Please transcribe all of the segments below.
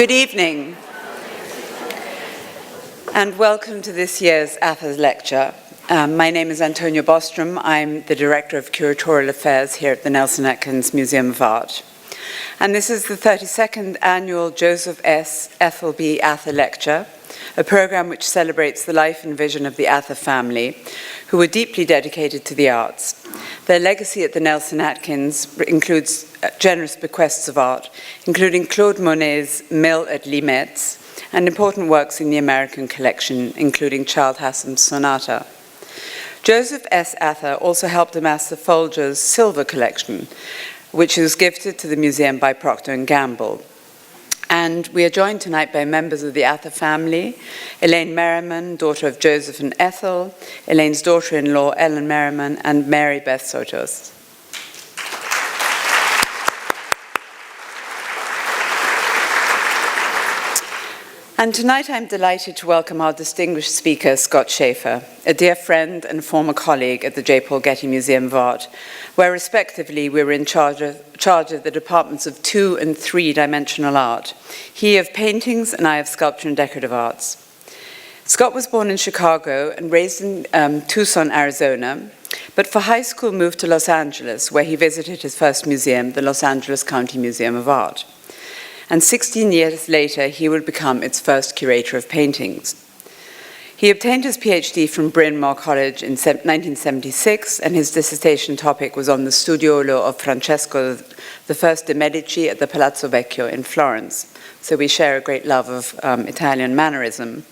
Good evening, and welcome to this year's Atha lecture. My name is Antonia Bostrom. I'm the Director of Curatorial Affairs here at the Nelson-Atkins Museum of Art. And this is the 32nd annual Joseph S. Ethelby Atha Lecture, a program which celebrates the life and vision of the Atha family, who were deeply dedicated to the arts. Their legacy at the Nelson-Atkins includes generous bequests of art, including Claude Monet's Mill at Limetz, and important works in the American collection, including Charles Hassam's Sonata. Joseph S. Atha also helped amass the Folger's silver collection, which was gifted to the museum by Procter & Gamble. And we are joined tonight by members of the Atha family, Elaine Merriman, daughter of Joseph and Ethel, Elaine's daughter-in-law, Ellen Merriman, and Mary Beth Sotos. And tonight I'm delighted to welcome our distinguished speaker, Scott Schaefer, a dear friend and former colleague at the J. Paul Getty Museum of Art, where respectively we were in charge of the departments of 2- and 3-dimensional art, he of paintings and I of sculpture and decorative arts. Scott was born in Chicago and raised in Tucson, Arizona, but for high school moved to Los Angeles, where he visited his first museum, the Los Angeles County Museum of Art. And 16 years later, he would become its first curator of paintings. He obtained his PhD from Bryn Mawr College in 1976, and his dissertation topic was on the studiolo of Francesco I de' Medici at the Palazzo Vecchio in Florence. So we share a great love of Italian mannerism.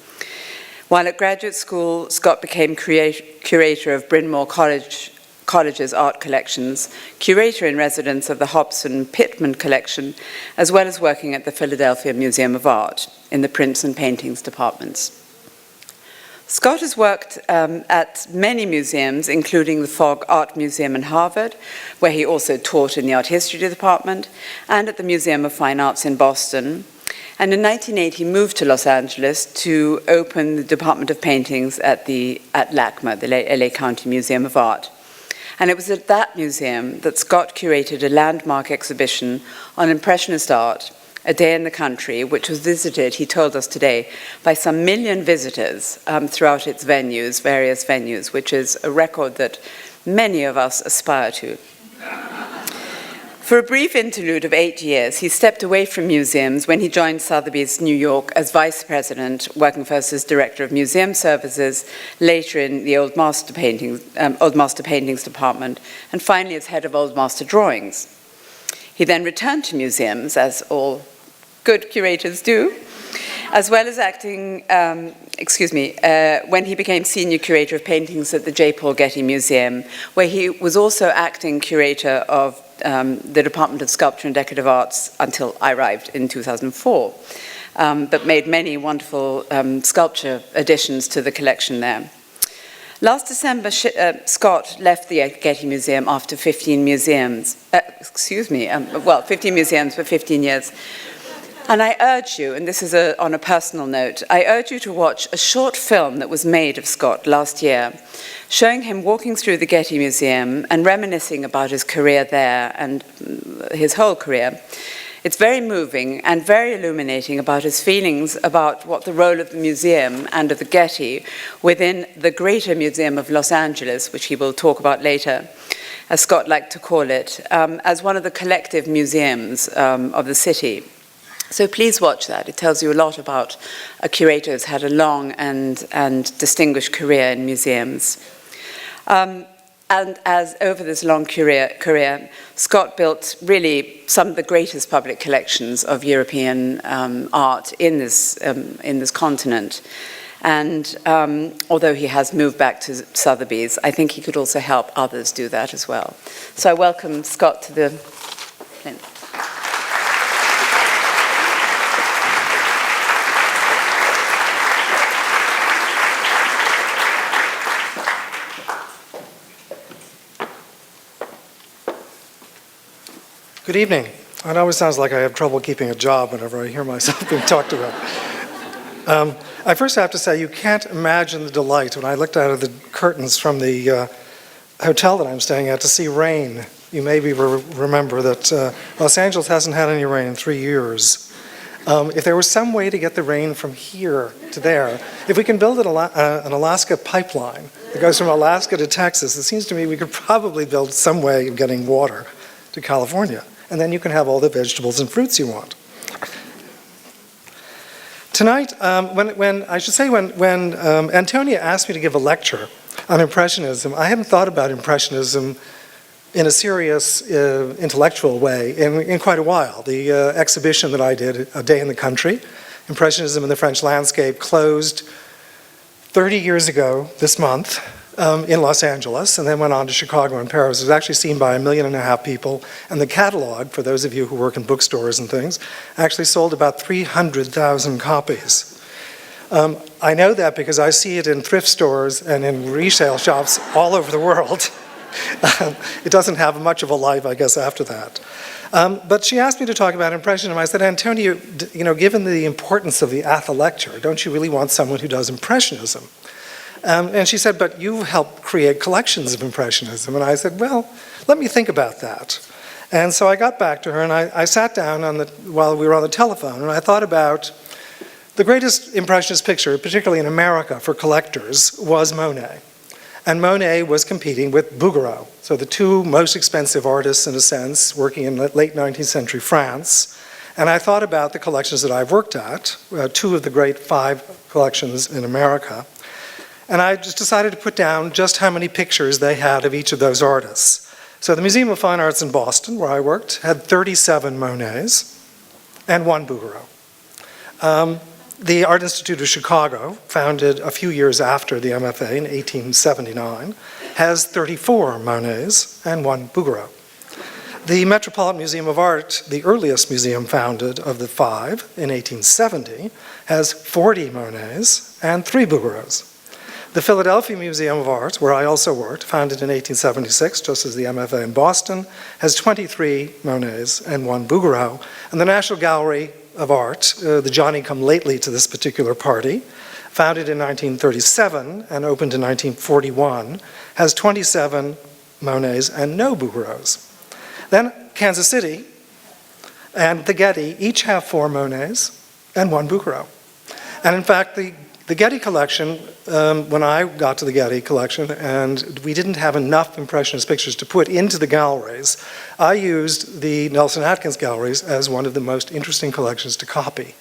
While at graduate school, Scott became curator of Bryn Mawr College's art collections, curator in residence of the Hobson Pittman collection, as well as working at the Philadelphia Museum of Art in the prints and paintings departments. Scott has worked at many museums, including the Fogg Art Museum in Harvard, where he also taught in the art history department, and at the Museum of Fine Arts in Boston. And in 1980, he moved to Los Angeles to open the Department of Paintings at LACMA, the LA County Museum of Art. And it was at that museum that Scott curated a landmark exhibition on Impressionist art, A Day in the Country, which was visited, he told us today, by some 1 million visitors throughout its venues, various venues, which is a record that many of us aspire to. For a brief interlude of 8 years, he stepped away from museums when he joined Sotheby's New York as vice president, working first as director of museum services, later in the Old Master Paintings department, and finally as head of Old Master Drawings. He then returned to museums, as all good curators do, as well as acting, when he became senior curator of paintings at the J. Paul Getty Museum, where he was also acting curator of the Department of Sculpture and Decorative Arts until I arrived in 2004, but made many wonderful sculpture additions to the collection there. Last December, Scott left the Getty Museum after 15 museums, 15 museums for 15 years. And I urge you, and this is on a personal note, I urge you to watch a short film that was made of Scott last year, showing him walking through the Getty Museum and reminiscing about his career there and his whole career. It's very moving and very illuminating about his feelings about what the role of the museum and of the Getty within the Greater Museum of Los Angeles, which he will talk about later, as Scott liked to call it, as one of the collective museums of the city. So please watch that. It tells you a lot about a curator who's had a long and distinguished career in museums. And as over this long career, Scott built really some of the greatest public collections of European art in this continent. And although he has moved back to Sotheby's, I think he could also help others do that as well. So I welcome Scott to the plinth. Good evening. It always sounds like I have trouble keeping a job whenever I hear myself being talked about. I first have to say, you can't imagine the delight when I looked out of the curtains from the hotel that I'm staying at to see rain. You maybe remember that Los Angeles hasn't had any rain in 3 years. If there was some way to get the rain from here to there, if we can build an Alaska pipeline that goes from Alaska to Texas, it seems to me we could probably build some way of getting water to California. And then you can have all the vegetables and fruits you want. Tonight, when Antonia asked me to give a lecture on Impressionism, I hadn't thought about Impressionism in a serious intellectual way in quite a while. The exhibition that I did, A Day in the Country, Impressionism in the French Landscape, closed 30 years ago this month in Los Angeles, and then went on to Chicago and Paris. It was actually seen by 1.5 million people, and the catalog, for those of you who work in bookstores and things, actually sold about 300,000 copies. I know that because I see it in thrift stores and in resale shops all over the world. It doesn't have much of a life, I guess, after that. But she asked me to talk about Impressionism. I said, Antonia, given the importance of the Atha lecture, don't you really want someone who does Impressionism? And she said, but you helped create collections of Impressionism. And I said, well, let me think about that. And so I got back to her, and I sat down while we were on the telephone, and I thought about the greatest Impressionist picture, particularly in America for collectors, was Monet. And Monet was competing with Bouguereau, so the two most expensive artists, in a sense, working in late 19th century France. And I thought about the collections that I've worked at, two of the great 5 collections in America. And I just decided to put down just how many pictures they had of each of those artists. So the Museum of Fine Arts in Boston, where I worked, had 37 Monets and 1 Bouguereau. The Art Institute of Chicago, founded a few years after the MFA in 1879, has 34 Monets and 1 Bouguereau. The Metropolitan Museum of Art, the earliest museum founded of the 5 in 1870, has 40 Monets and 3 Bouguereaus. The Philadelphia Museum of Art, where I also worked, founded in 1876, just as the MFA in Boston, has 23 Monets and 1 Bouguereau. And the National Gallery of Art, the Johnny-come-lately to this particular party, founded in 1937 and opened in 1941, has 27 Monets and no Bouguereaus. Then Kansas City and the Getty each have 4 Monets and 1 Bouguereau. And in fact, the Getty collection, when I got to the Getty collection, and we didn't have enough Impressionist pictures to put into the galleries, I used the Nelson-Atkins galleries as one of the most interesting collections to copy.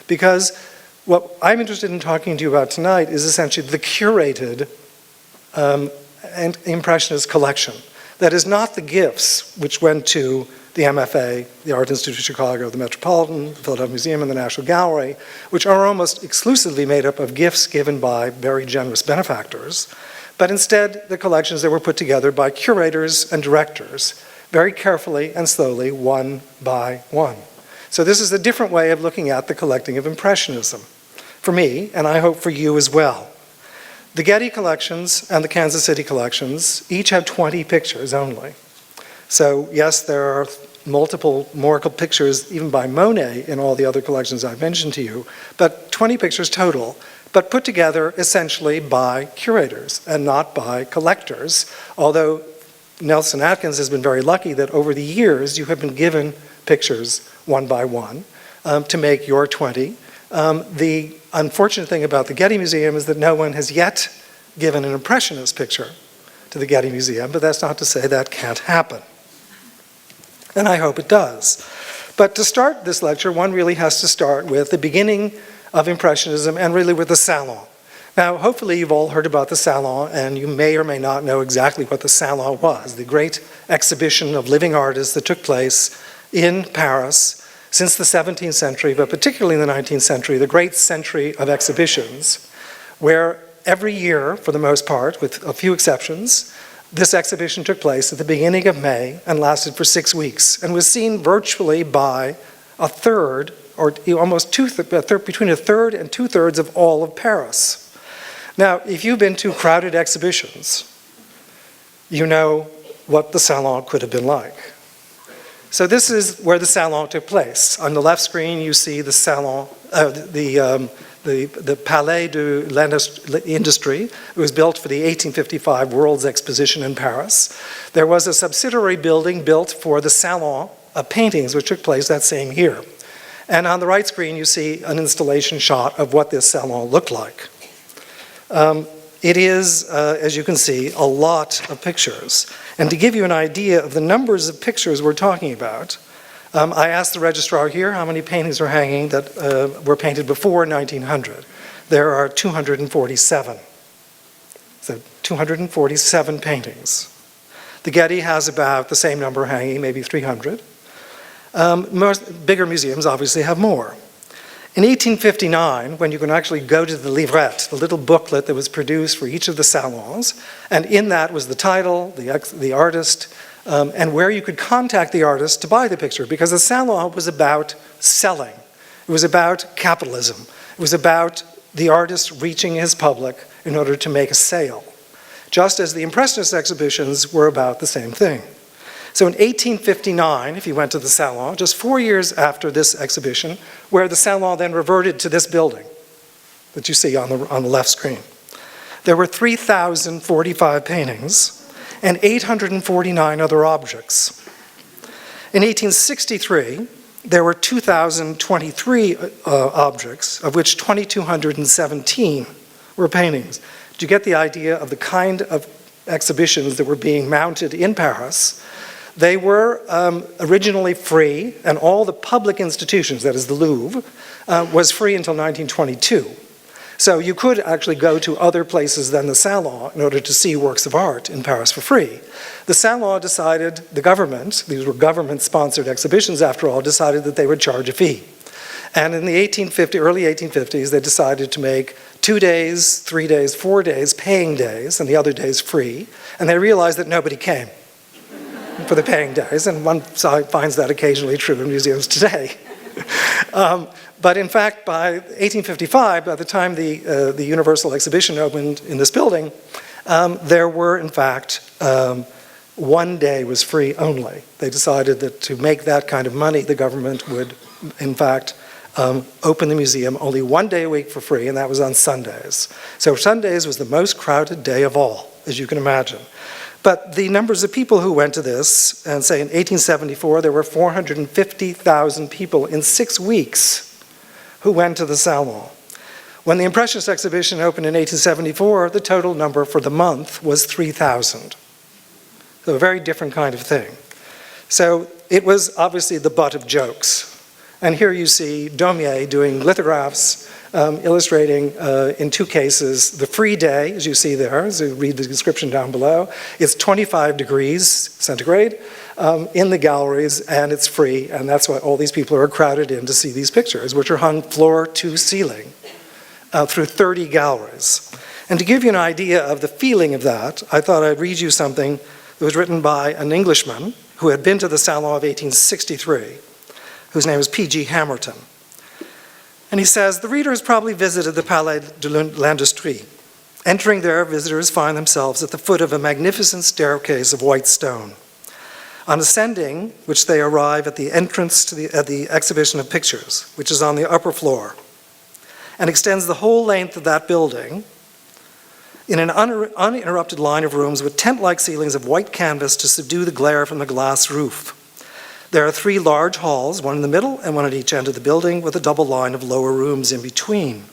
Because what I'm interested in talking to you about tonight is essentially the curated Impressionist collection. That is not the gifts which went to the MFA, the Art Institute of Chicago, the Metropolitan, the Philadelphia Museum, and the National Gallery, which are almost exclusively made up of gifts given by very generous benefactors, but instead the collections that were put together by curators and directors, very carefully and slowly, one by one. So this is a different way of looking at the collecting of Impressionism, for me, and I hope for you as well. The Getty collections and the Kansas City collections each have 20 pictures only. So yes, there are multiple more pictures even by Monet in all the other collections I've mentioned to you, but 20 pictures total, but put together essentially by curators and not by collectors, although Nelson-Atkins has been very lucky that over the years you have been given pictures one by one to make your 20. The unfortunate thing about the Getty Museum is that no one has yet given an Impressionist picture to the Getty Museum, but that's not to say that can't happen. And I hope it does. But to start this lecture, one really has to start with the beginning of Impressionism and really with the Salon. Now, hopefully you've all heard about the Salon, and you may or may not know exactly what the Salon was, the great exhibition of living artists that took place in Paris since the 17th century, but particularly in the 19th century, the great century of exhibitions, where every year, for the most part, with a few exceptions, this exhibition took place at the beginning of May and lasted for 6 weeks and was seen virtually by a third, or almost between a third and 2/3 of all of Paris. Now, if you've been to crowded exhibitions, you know what the Salon could have been like. So this is where the Salon took place. On the left screen, you see the Salon, the Palais de l'Industrie. It was built for the 1855 World's Exposition in Paris. There was a subsidiary building built for the Salon of Paintings, which took place that same year. And on the right screen, you see an installation shot of what this salon looked like. It is, as you can see, a lot of pictures. And to give you an idea of the numbers of pictures we're talking about, I asked the registrar here how many paintings are hanging that were painted before 1900. There are 247. So 247 paintings. The Getty has about the same number hanging, maybe 300. Most bigger museums obviously have more. In 1859, when you can actually go to the livrette, the little booklet that was produced for each of the salons, and in that was the title, the artist, and where you could contact the artist to buy the picture, because the salon was about selling. It was about capitalism. It was about the artist reaching his public in order to make a sale, just as the Impressionist exhibitions were about the same thing. So in 1859, if you went to the Salon, just 4 years after this exhibition, where the Salon then reverted to this building that you see on the left screen, there were 3,045 paintings and 849 other objects. In 1863, there were 2,023 objects, of which 2,217 were paintings. Do you get the idea of the kind of exhibitions that were being mounted in Paris? They were originally free, and all the public institutions, that is the Louvre, was free until 1922. So you could actually go to other places than the Salon in order to see works of art in Paris for free. The Salon decided, the government, these were government-sponsored exhibitions after all, decided that they would charge a fee. And in the early 1850s, they decided to make 2 days, 3 days, 4 days paying days, and the other days free. And they realized that nobody came for the paying days, and one finds that occasionally true in museums today. But in fact, by 1855, by the time the Universal Exhibition opened in this building, there were, in fact, 1 day was free only. They decided that to make that kind of money, the government would, in fact, open the museum only 1 day a week for free, and that was on Sundays. So Sundays was the most crowded day of all, as you can imagine. But the numbers of people who went to this, and say in 1874, there were 450,000 people in 6 weeks who went to the Salon. When the Impressionist exhibition opened in 1874, the total number for the month was 3,000. So a very different kind of thing. So it was obviously the butt of jokes. And here you see Daumier doing lithographs, illustrating in 2 cases the free day, as you see there, as you read the description down below. It's 25 degrees centigrade in the galleries, and it's free, and that's why all these people are crowded in to see these pictures, which are hung floor to ceiling through 30 galleries. And to give you an idea of the feeling of that, I thought I'd read you something that was written by an Englishman who had been to the Salon of 1863, whose name is P.G. Hamerton. And he says, the reader has probably visited the Palais de l'Industrie. Entering there, visitors find themselves at the foot of a magnificent staircase of white stone. On ascending, which they arrive at the entrance to the exhibition of pictures, which is on the upper floor, and extends the whole length of that building in an uninterrupted line of rooms with tent-like ceilings of white canvas to subdue the glare from the glass roof. There are 3 large halls, one in the middle and one at each end of the building, with a double line of lower rooms in between.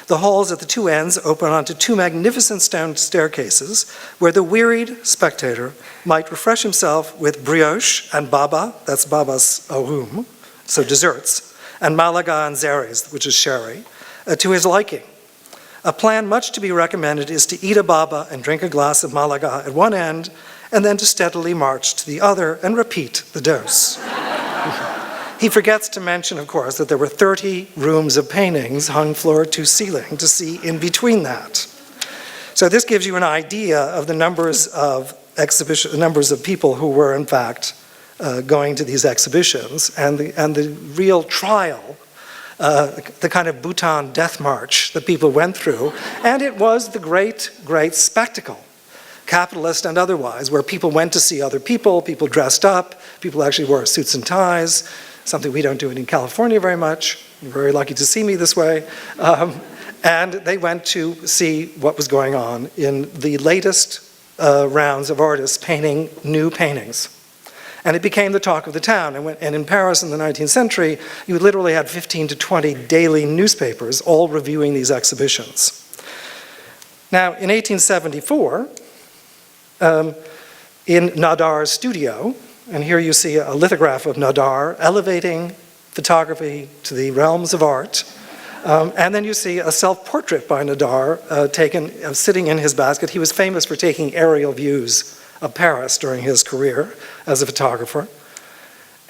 The halls at the 2 ends open onto 2 magnificent stone staircases where the wearied spectator might refresh himself with brioche and baba, that's babas room, so desserts, and malaga and zeres, which is sherry, to his liking. A plan much to be recommended is to eat a baba and drink a glass of malaga at one end, and then to steadily march to the other and repeat the dose. He forgets to mention, of course, that there were 30 rooms of paintings hung floor to ceiling to see in between that. So this gives you an idea of the numbers of people who were, in fact, going to these exhibitions, and the real trial, the kind of Bhutan death march that people went through, and it was the great, great spectacle, capitalist and otherwise, where people went to see other people dressed up, people actually wore suits and ties, something we don't do in California very much. You're very lucky to see me this way. And they went to see what was going on in the latest rounds of artists painting new paintings. And it became the talk of the town. And in Paris in the 19th century, you literally had 15 to 20 daily newspapers all reviewing these exhibitions. Now, in 1874, in Nadar's studio, and here you see a lithograph of Nadar elevating photography to the realms of art. And then you see a self-portrait by Nadar taken sitting in his basket. He was famous for taking aerial views of Paris during his career as a photographer.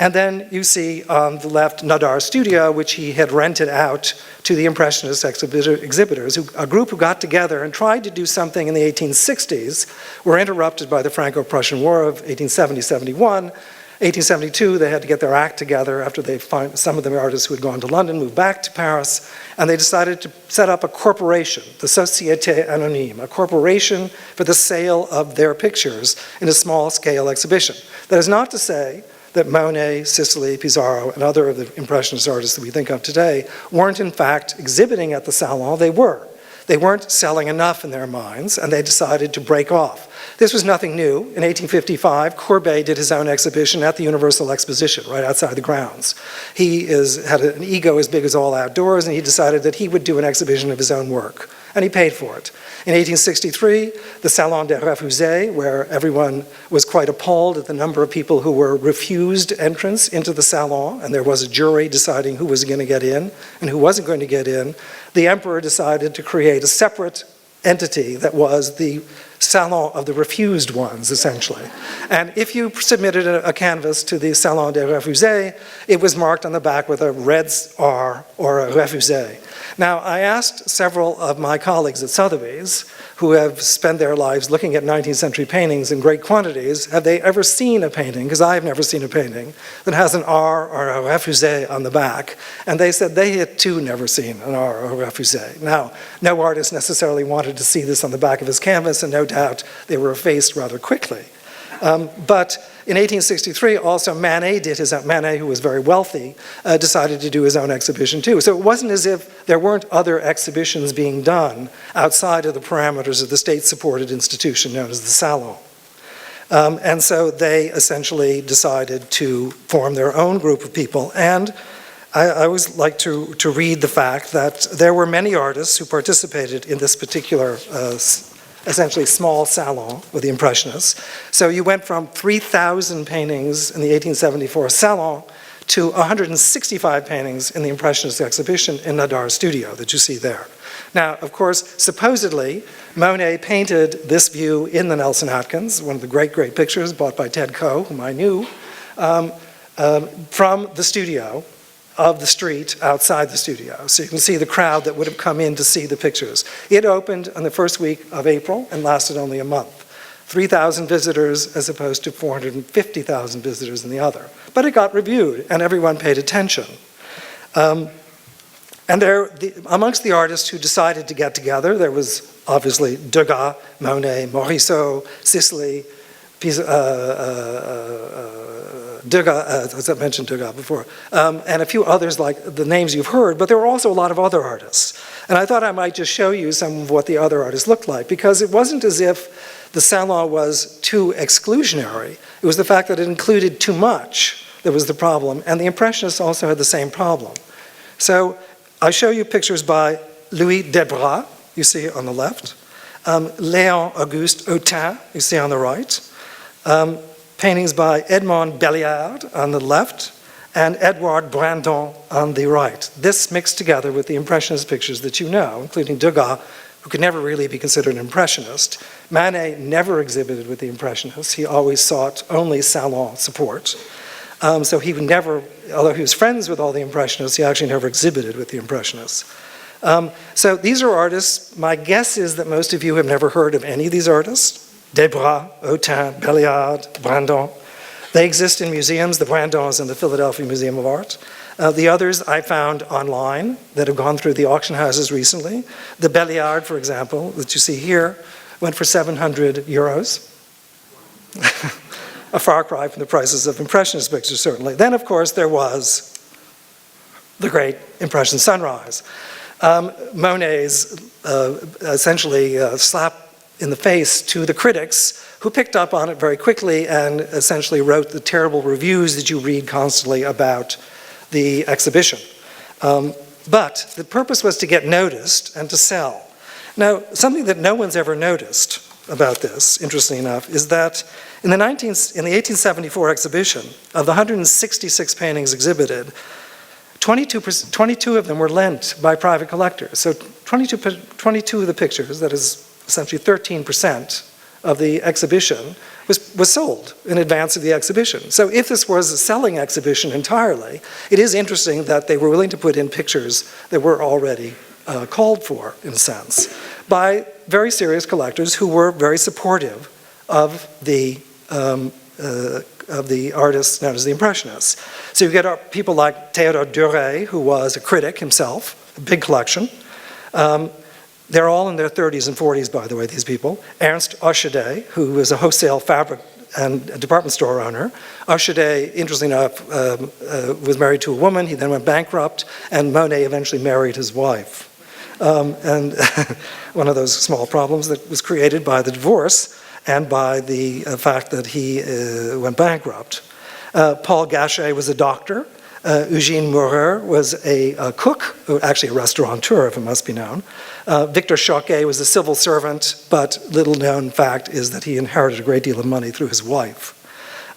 And then you see on the left Nadar's studio, which he had rented out to the Impressionist exhibitors, a group who got together and tried to do something in the 1860s, were interrupted by the Franco-Prussian War of 1870-71. 1872, they had to get their act together after they find some of the artists who had gone to London, moved back to Paris, and they decided to set up a corporation, the Société Anonyme, a corporation for the sale of their pictures in a small-scale exhibition. That is not to say that Monet, Sisley, Pissarro, and other of the Impressionist artists that we think of today weren't in fact exhibiting at the Salon. They were. They weren't selling enough in their minds, and they decided to break off. This was nothing new. In 1855, Courbet did his own exhibition at the Universal Exposition, right outside the grounds. He had an ego as big as all outdoors, and he decided that he would do an exhibition of his own work, and he paid for it. In 1863, the Salon des Refusés, where everyone was quite appalled at the number of people who were refused entrance into the Salon, and there was a jury deciding who was going to get in and who wasn't going to get in, the emperor decided to create a separate entity that was the Salon of the refused ones, essentially. And if you submitted a canvas to the Salon des Refusés, it was marked on the back with a red R or a refusé. Now, I asked several of my colleagues at Sotheby's, who have spent their lives looking at 19th century paintings in great quantities, have they ever seen a painting, because I've never seen a painting, that has an R or a refusé on the back, and they said they had too never seen an R or a refusé. Now, no artist necessarily wanted to see this on the back of his canvas, and no doubt they were effaced rather quickly. But in 1863, also Manet, who was very wealthy, decided to do his own exhibition too. So it wasn't as if there weren't other exhibitions being done outside of the parameters of the state-supported institution known as the Salon. And so they essentially decided to form their own group of people. And I always like to read the fact that there were many artists who participated in this particular essentially small salon with the Impressionists. So you went from 3,000 paintings in the 1874 Salon to 165 paintings in the Impressionist exhibition in Nadar's studio that you see there. Now, of course, supposedly, Monet painted this view in the Nelson-Atkins, one of the great, great pictures bought by Ted Coe, whom I knew, from the studio of the street outside the studio. So you can see the crowd that would have come in to see the pictures. It opened on the first week of April and lasted only a month. 3,000 visitors as opposed to 450,000 visitors in the other. But it got reviewed and everyone paid attention. And amongst the artists who decided to get together, there was obviously Degas, Monet, Morisot, Sisley, Degas, as I mentioned Degas before, and a few others like the names you've heard, but there were also a lot of other artists. And I thought I might just show you some of what the other artists looked like, because it wasn't as if the Salon was too exclusionary. It was the fact that it included too much that was the problem, and the Impressionists also had the same problem. So I show you pictures by Louis Debras, you see on the left, Léon Auguste Autain, you see on the right, paintings by Edmond Belliard on the left, and Edouard Brandon on the right. This mixed together with the Impressionist pictures that you know, including Degas, who could never really be considered an Impressionist. Manet never exhibited with the Impressionists. He always sought only Salon support. So he would never, although he was friends with all the Impressionists, he actually never exhibited with the Impressionists. So these are artists. My guess is that most of you have never heard of any of these artists. Debras, Autain, Belliard, Brandon. They exist in museums. The Brandons in the Philadelphia Museum of Art. The others I found online that have gone through the auction houses recently. The Belliard, for example, that you see here, went for 700 euros. A far cry from the prices of Impressionist pictures, certainly. Then, of course, there was the great Impression sunrise. Monet's essentially slap in the face to the critics, who picked up on it very quickly and essentially wrote the terrible reviews that you read constantly about the exhibition. But the purpose was to get noticed and to sell. Now, something that no one's ever noticed about this, interestingly enough, is that in the 1874 exhibition, of the 166 paintings exhibited, 22 of them were lent by private collectors. So 22 of the pictures, that is essentially 13% of the exhibition, was sold in advance of the exhibition. So if this was a selling exhibition entirely, it is interesting that they were willing to put in pictures that were already called for, in a sense, by very serious collectors who were very supportive of the artists known as the Impressionists. So you get people like Théodore Duret, who was a critic himself, a big collection. They're all in their 30s and 40s, by the way, these people. Ernst Ochedé, who was a wholesale fabric and a department store owner. Ochedé, interestingly enough, was married to a woman. He then went bankrupt, and Monet eventually married his wife. And one of those small problems that was created by the divorce and by the fact that he went bankrupt. Paul Gachet was a doctor. Eugène Maurer was a cook, actually a restaurateur, if it must be known. Victor Choquet was a civil servant, but little known fact is that he inherited a great deal of money through his wife.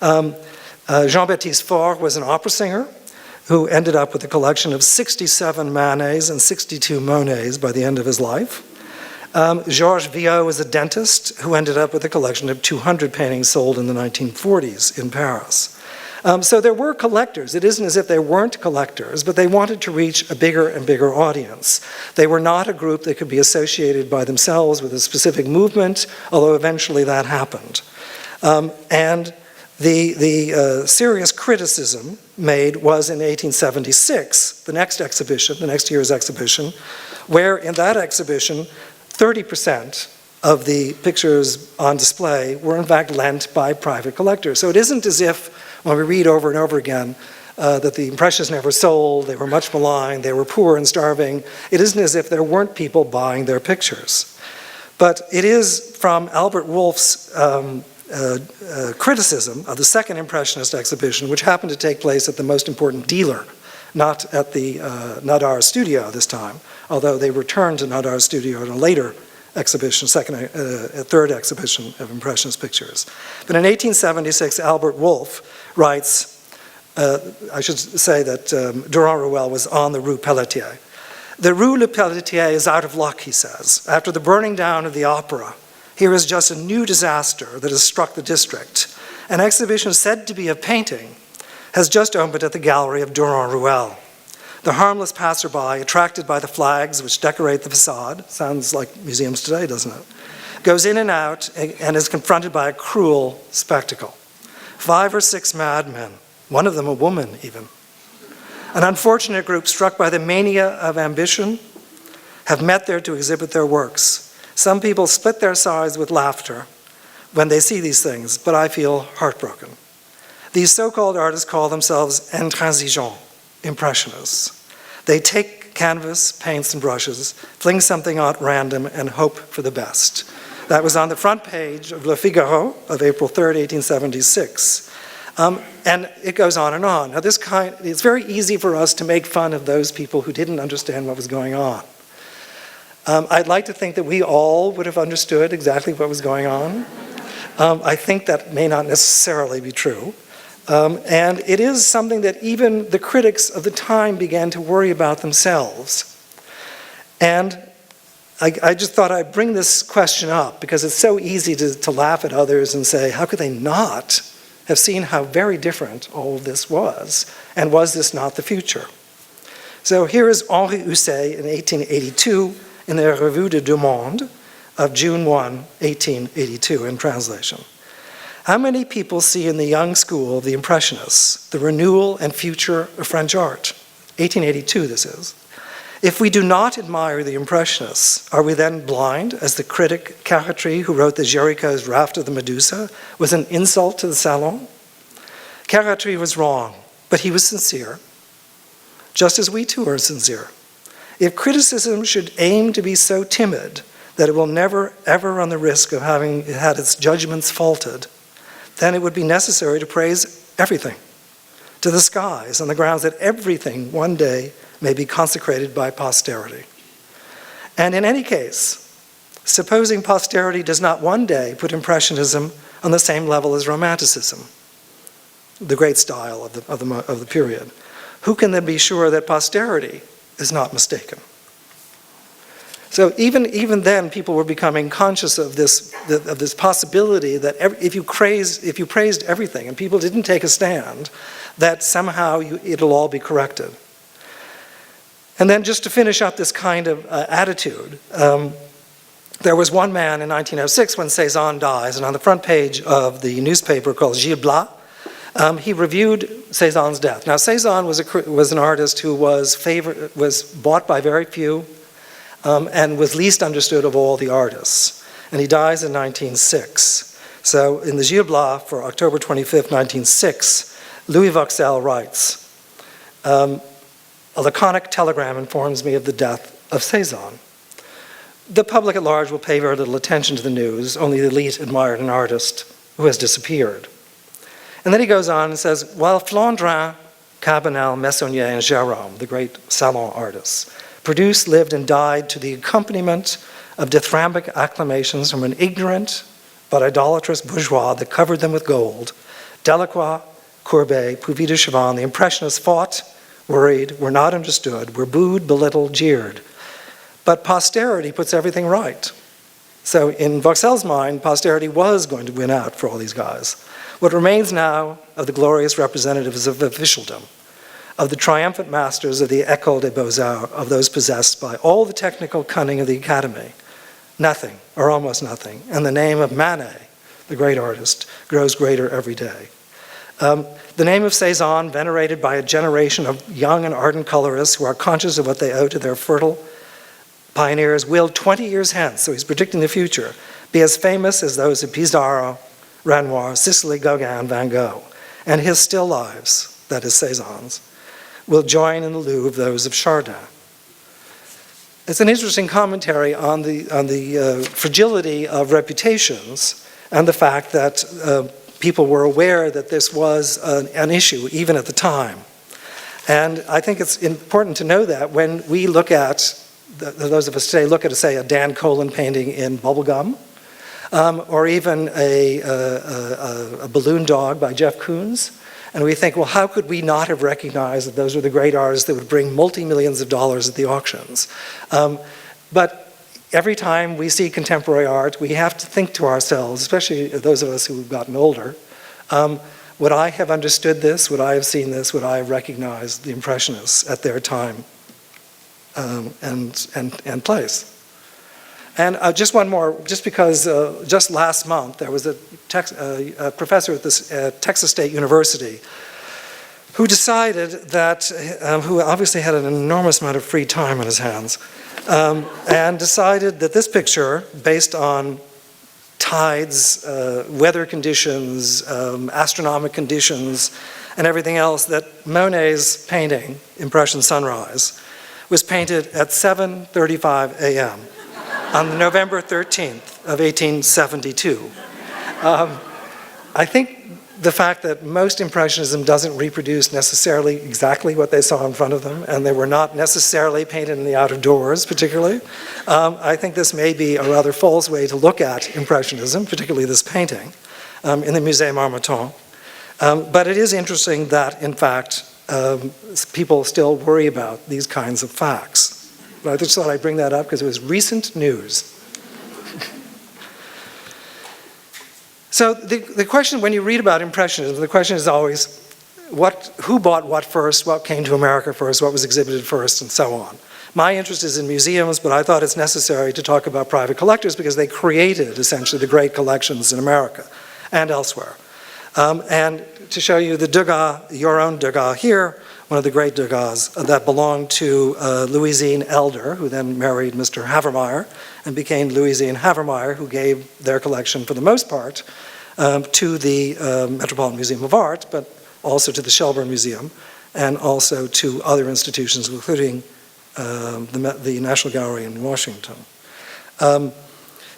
Jean-Baptiste Faure was an opera singer who ended up with a collection of 67 Manets and 62 Monets by the end of his life. Georges Viau was a dentist who ended up with a collection of 200 paintings sold in the 1940s in Paris. So there were collectors. It isn't as if there weren't collectors, but they wanted to reach a bigger and bigger audience. They were not a group that could be associated by themselves with a specific movement, although eventually that happened. And the serious criticism made was in 1876, the next year's exhibition, where in that exhibition, 30% of the pictures on display were in fact lent by private collectors. So it isn't as if, when we read over and over again, that the Impressionists never sold, they were much maligned, they were poor and starving. It isn't as if there weren't people buying their pictures. But it is from Albert Wolff's criticism of the second Impressionist exhibition, which happened to take place at the most important dealer, not at the Nadar studio this time, although they returned to Nadar studio in a later exhibition, third exhibition of Impressionist pictures. But in 1876, Albert Wolff writes, I should say that Durand-Ruel was on the Rue Pelletier. The Rue Le Pelletier is out of luck, he says. After the burning down of the opera, here is just a new disaster that has struck the district. An exhibition said to be of painting has just opened at the gallery of Durand-Ruel. The harmless passerby, attracted by the flags which decorate the facade, sounds like museums today, doesn't it? Goes in and out and is confronted by a cruel spectacle. 5 or 6 madmen, one of them a woman even, an unfortunate group struck by the mania of ambition, have met there to exhibit their works. Some people split their sides with laughter when they see these things, but I feel heartbroken. These so-called artists call themselves intransigeants, impressionists. They take canvas, paints, and brushes, fling something at random, and hope for the best. That was on the front page of Le Figaro of April 3rd, 1876. And it goes on and on. Now it's very easy for us to make fun of those people who didn't understand what was going on. I'd like to think that we all would have understood exactly what was going on. I think that may not necessarily be true. And it is something that even the critics of the time began to worry about themselves. And I just thought I'd bring this question up because it's so easy to laugh at others and say, how could they not have seen how very different all of this was? And was this not the future? So here is Henri Houssaye in 1882 in the Revue de Deux Mondes of June 1, 1882 in translation. How many people see in the young school of the Impressionists the renewal and future of French art? 1882 this is. If we do not admire the Impressionists, are we then blind, as the critic Carratry, who wrote the Géricault's Raft of the Medusa, was an insult to the Salon? Carratry was wrong, but he was sincere, just as we too are sincere. If criticism should aim to be so timid that it will never, ever run the risk of having had its judgments faulted, then it would be necessary to praise everything to the skies on the grounds that everything one day may be consecrated by posterity. And in any case, supposing posterity does not one day put Impressionism on the same level as Romanticism, the great style of the period, who can then be sure that posterity is not mistaken? So even then, people were becoming conscious of this possibility that if you praised everything and people didn't take a stand, that somehow it'll all be corrected. And then just to finish up this kind of attitude, there was one man in 1906 when Cézanne dies, and on the front page of the newspaper called Gil Blas, he reviewed Cézanne's death. Now, Cézanne was an artist who was bought by very few and was least understood of all the artists. And he dies in 1906. So in the Gil Blas for October 25th, 1906, Louis Vauxhall writes, a laconic telegram informs me of the death of Cézanne. The public at large will pay very little attention to the news. Only the elite admired an artist who has disappeared. And then he goes on and says, while Flandrin, Cabanel, Meissonier, and Gérôme, the great salon artists, produced, lived, and died to the accompaniment of dithyrambic acclamations from an ignorant but idolatrous bourgeois that covered them with gold, Delacroix, Courbet, Puvis de Chavannes, the Impressionists fought, worried, were not understood, were booed, belittled, jeered. But posterity puts everything right. So in Vauxhall's mind, posterity was going to win out for all these guys. What remains now of the glorious representatives of officialdom, of the triumphant masters of the École des Beaux-Arts, of those possessed by all the technical cunning of the Academy, nothing, or almost nothing. And the name of Manet, the great artist, grows greater every day. The name of Cézanne, venerated by a generation of young and ardent colorists who are conscious of what they owe to their fertile pioneers, will 20 years hence, so he's predicting the future, be as famous as those of Pissarro, Renoir, Sisley, Gauguin, Van Gogh. And his still lives, that is Cézanne's, will join in the Louvre those of Chardin. It's an interesting commentary on the fragility of reputations and the fact that people were aware that this was an issue even at the time. And I think it's important to know that when we look at, those of us today look at, say, a Dan Colin painting in bubblegum, or even a balloon dog by Jeff Koons, and we think, well, how could we not have recognized that those were the great artists that would bring multi-millions of dollars at the auctions? But every time we see contemporary art, we have to think to ourselves, especially those of us who have gotten older, would I have understood this? Would I have seen this? Would I have recognized the Impressionists at their time and place? And just one more, just because just last month there was a professor at Texas State University who decided that, who obviously had an enormous amount of free time on his hands, and decided that this picture, based on tides, weather conditions, astronomic conditions, and everything else, that Monet's painting, Impression Sunrise, was painted at 7:35 a.m. on November 13th of 1872. I think the fact that most Impressionism doesn't reproduce necessarily exactly what they saw in front of them, and they were not necessarily painted in the out of doors particularly, I think this may be a rather false way to look at Impressionism, particularly this painting, in the Musée Marmottan. But it is interesting that, in fact, people still worry about these kinds of facts. But I just thought I'd bring that up because it was recent news. So the question, when you read about Impressionism, the question is always, who bought what first, what came to America first, what was exhibited first, and so on. My interest is in museums, but I thought it's necessary to talk about private collectors because they created, essentially, the great collections in America and elsewhere. And to show you the Degas, your own Degas here, one of the great Degas that belonged to Louisine Elder, who then married Mr. Havermeyer and became Louisine Havermeyer, who gave their collection, for the most part, to the Metropolitan Museum of Art, but also to the Shelburne Museum, and also to other institutions, including the National Gallery in Washington.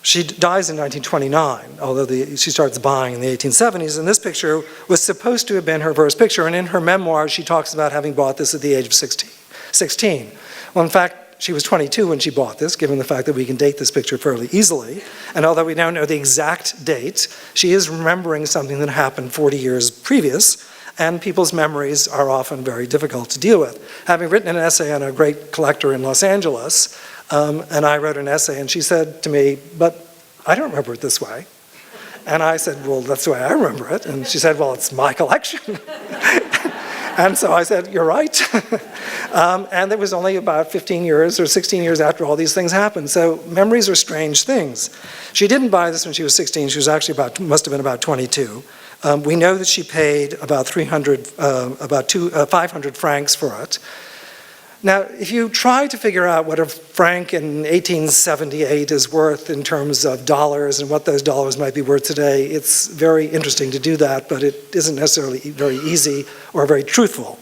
She dies in 1929, although she starts buying in the 1870s, and this picture was supposed to have been her first picture, and in her memoirs she talks about having bought this at the age of 16. Well, in fact, she was 22 when she bought this, given the fact that we can date this picture fairly easily, and although we don't know the exact date, she is remembering something that happened 40 years previous, and people's memories are often very difficult to deal with. Having written an essay on a great collector in Los Angeles, and I wrote an essay, and she said to me, but I don't remember it this way. And I said, well, that's the way I remember it. And she said, well, it's my collection. And so I said, you're right. And it was only about 15 years or 16 years after all these things happened. So memories are strange things. She didn't buy this when she was 16. She was actually must have been about 22. We know that she paid about 500 francs for it. Now, if you try to figure out what a franc in 1878 is worth in terms of dollars and what those dollars might be worth today, it's very interesting to do that, but it isn't necessarily very easy or very truthful.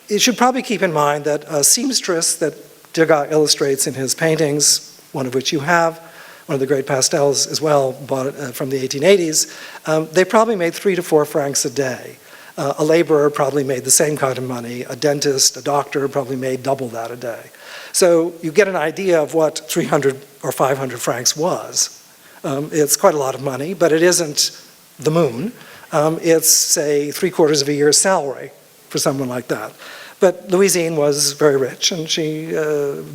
You should probably keep in mind that a seamstress that Degas illustrates in his paintings, one of which you have, one of the great pastels as well, bought from the 1880s, they probably made 3 to 4 francs a day. A laborer probably made the same kind of money. A dentist, a doctor probably made double that a day. So you get an idea of what 300 or 500 francs was. It's quite a lot of money, but it isn't the moon. It's, say, 3/4 of a year's salary for someone like that. But Louisine was very rich, and she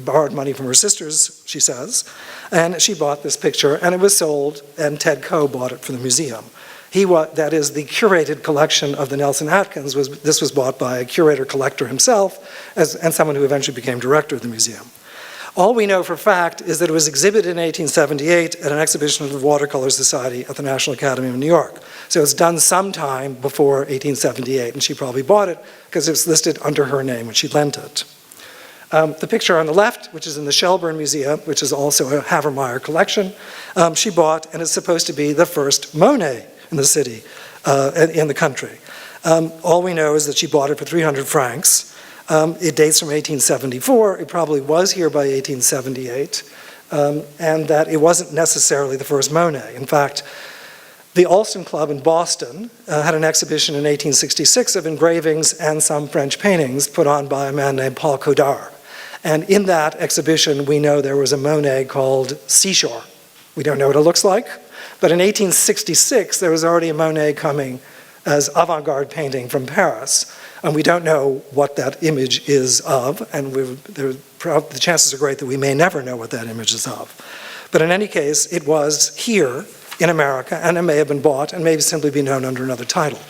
borrowed money from her sisters, she says, and she bought this picture, and it was sold, and Ted Coe bought it for the museum. That is, the curated collection of the Nelson-Atkins, this was bought by a curator-collector himself, and someone who eventually became director of the museum. All we know for fact is that it was exhibited in 1878 at an exhibition of the Watercolor Society at the National Academy of New York. So it's done sometime before 1878, and she probably bought it because it was listed under her name when she lent it. The picture on the left, which is in the Shelburne Museum, which is also a Havermeyer collection, she bought, and is supposed to be the first Monet in the city, in the country. All we know is that she bought it for 300 francs. It dates from 1874. It probably was here by 1878, and that it wasn't necessarily the first Monet. In fact, the Alston Club in Boston had an exhibition in 1866 of engravings and some French paintings put on by a man named Paul Codard. And in that exhibition, we know there was a Monet called Seashore. We don't know what it looks like. But in 1866, there was already a Monet coming as avant-garde painting from Paris, and we don't know what that image is of, and the chances are great that we may never know what that image is of. But in any case, it was here in America, and it may have been bought, and may simply be known under another title.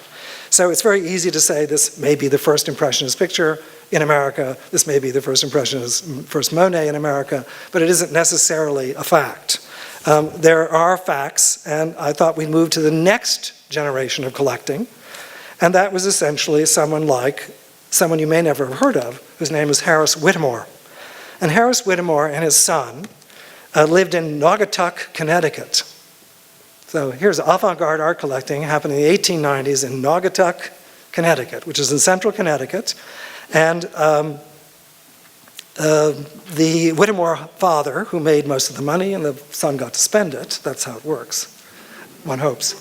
So it's very easy to say this may be the first Impressionist picture in America, this may be the first Monet in America, but it isn't necessarily a fact. There are facts, and I thought we'd move to the next generation of collecting, and that was essentially someone you may never have heard of, whose name is Harris Whittemore. And Harris Whittemore and his son lived in Naugatuck, Connecticut. So here's avant-garde art collecting happening in the 1890s in Naugatuck, Connecticut, which is in central Connecticut, and the Whittemore father, who made most of the money, and the son got to spend it, that's how it works, one hopes,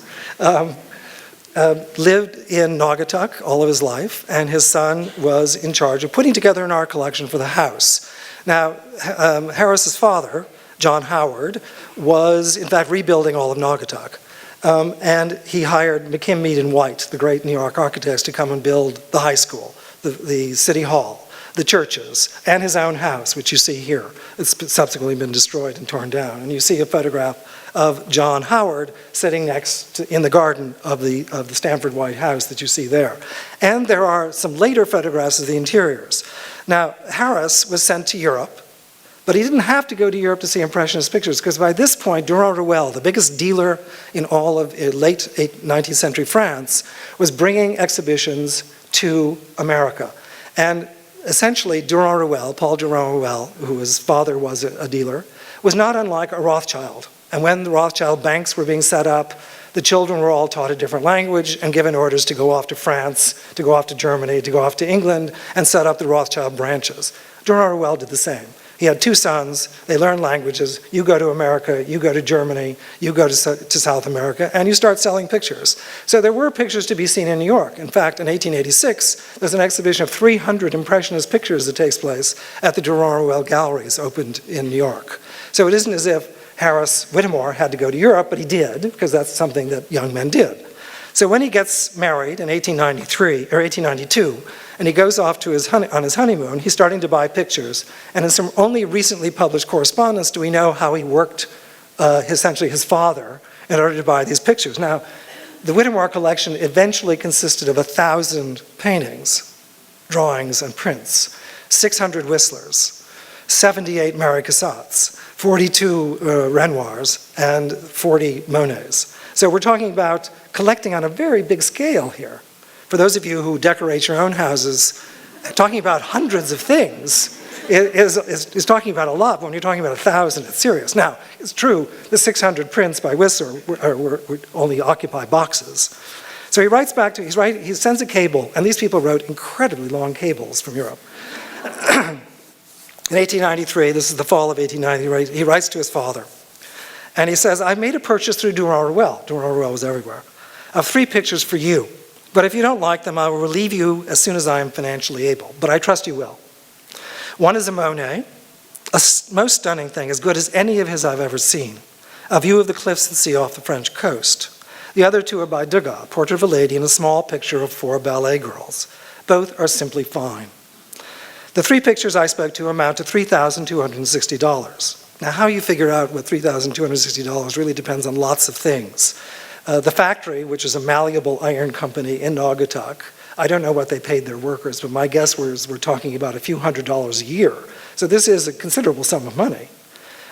lived in Naugatuck all of his life, and his son was in charge of putting together an art collection for the house. Now, Harris's father, John Howard, was in fact rebuilding all of Naugatuck, and he hired McKim, Mead, and White, the great New York architects, to come and build the high school, the city hall, the churches, and his own house, which you see here. It's subsequently been destroyed and torn down. And you see a photograph of John Howard sitting in the garden of the Stamford White House that you see there. And there are some later photographs of the interiors. Now, Harris was sent to Europe, but he didn't have to go to Europe to see Impressionist pictures, because by this point, Durand-Ruel, the biggest dealer in all of late 19th century France, was bringing exhibitions to America. And essentially, Paul Durand-Ruel, whose father was a dealer, was not unlike a Rothschild. And when the Rothschild banks were being set up, the children were all taught a different language and given orders to go off to France, to go off to Germany, to go off to England, and set up the Rothschild branches. Durand-Ruel did the same. He had two sons, they learn languages, you go to America, you go to Germany, you go to South America, and you start selling pictures. So there were pictures to be seen in New York. In fact, in 1886, there's an exhibition of 300 Impressionist pictures that takes place at the Durand-Ruel Galleries, opened in New York. So it isn't as if Harris Whittemore had to go to Europe, but he did, because that's something that young men did. So when he gets married in 1892, and he goes off to on his honeymoon, he's starting to buy pictures. And in some only recently published correspondence do we know how he worked, essentially his father, in order to buy these pictures. Now, the Whittemore collection eventually consisted of 1,000 paintings, drawings, and prints, 600 Whistlers, 78 Mary Cassattes, 42 Renoirs, and 40 Monets. So we're talking about collecting on a very big scale here. For those of you who decorate your own houses, talking about hundreds of things is talking about a lot. But when you're talking about 1,000, it's serious. Now, it's true, the 600 prints by Whistler would only occupy boxes. So he writes back to, he sends a cable, and these people wrote incredibly long cables from Europe. In 1893, this is the fall of 1890, he writes to his father. And he says, I've made a purchase through Durand-Ruel. Durand-Ruel was everywhere. Of 3 pictures for you. But if you don't like them, I will relieve you as soon as I am financially able. But I trust you will. One is a Monet, a most stunning thing, as good as any of his I've ever seen. A view of the cliffs and sea off the French coast. The other 2 are by Degas, a portrait of a lady and a small picture of 4 ballet girls. Both are simply fine. The 3 pictures I spoke to amount to $3,260. Now, how you figure out what $3,260 really depends on lots of things. The factory, which is a malleable iron company in Naugatuck, I don't know what they paid their workers, but my guess was we're talking about a few $100s a year. So this is a considerable sum of money.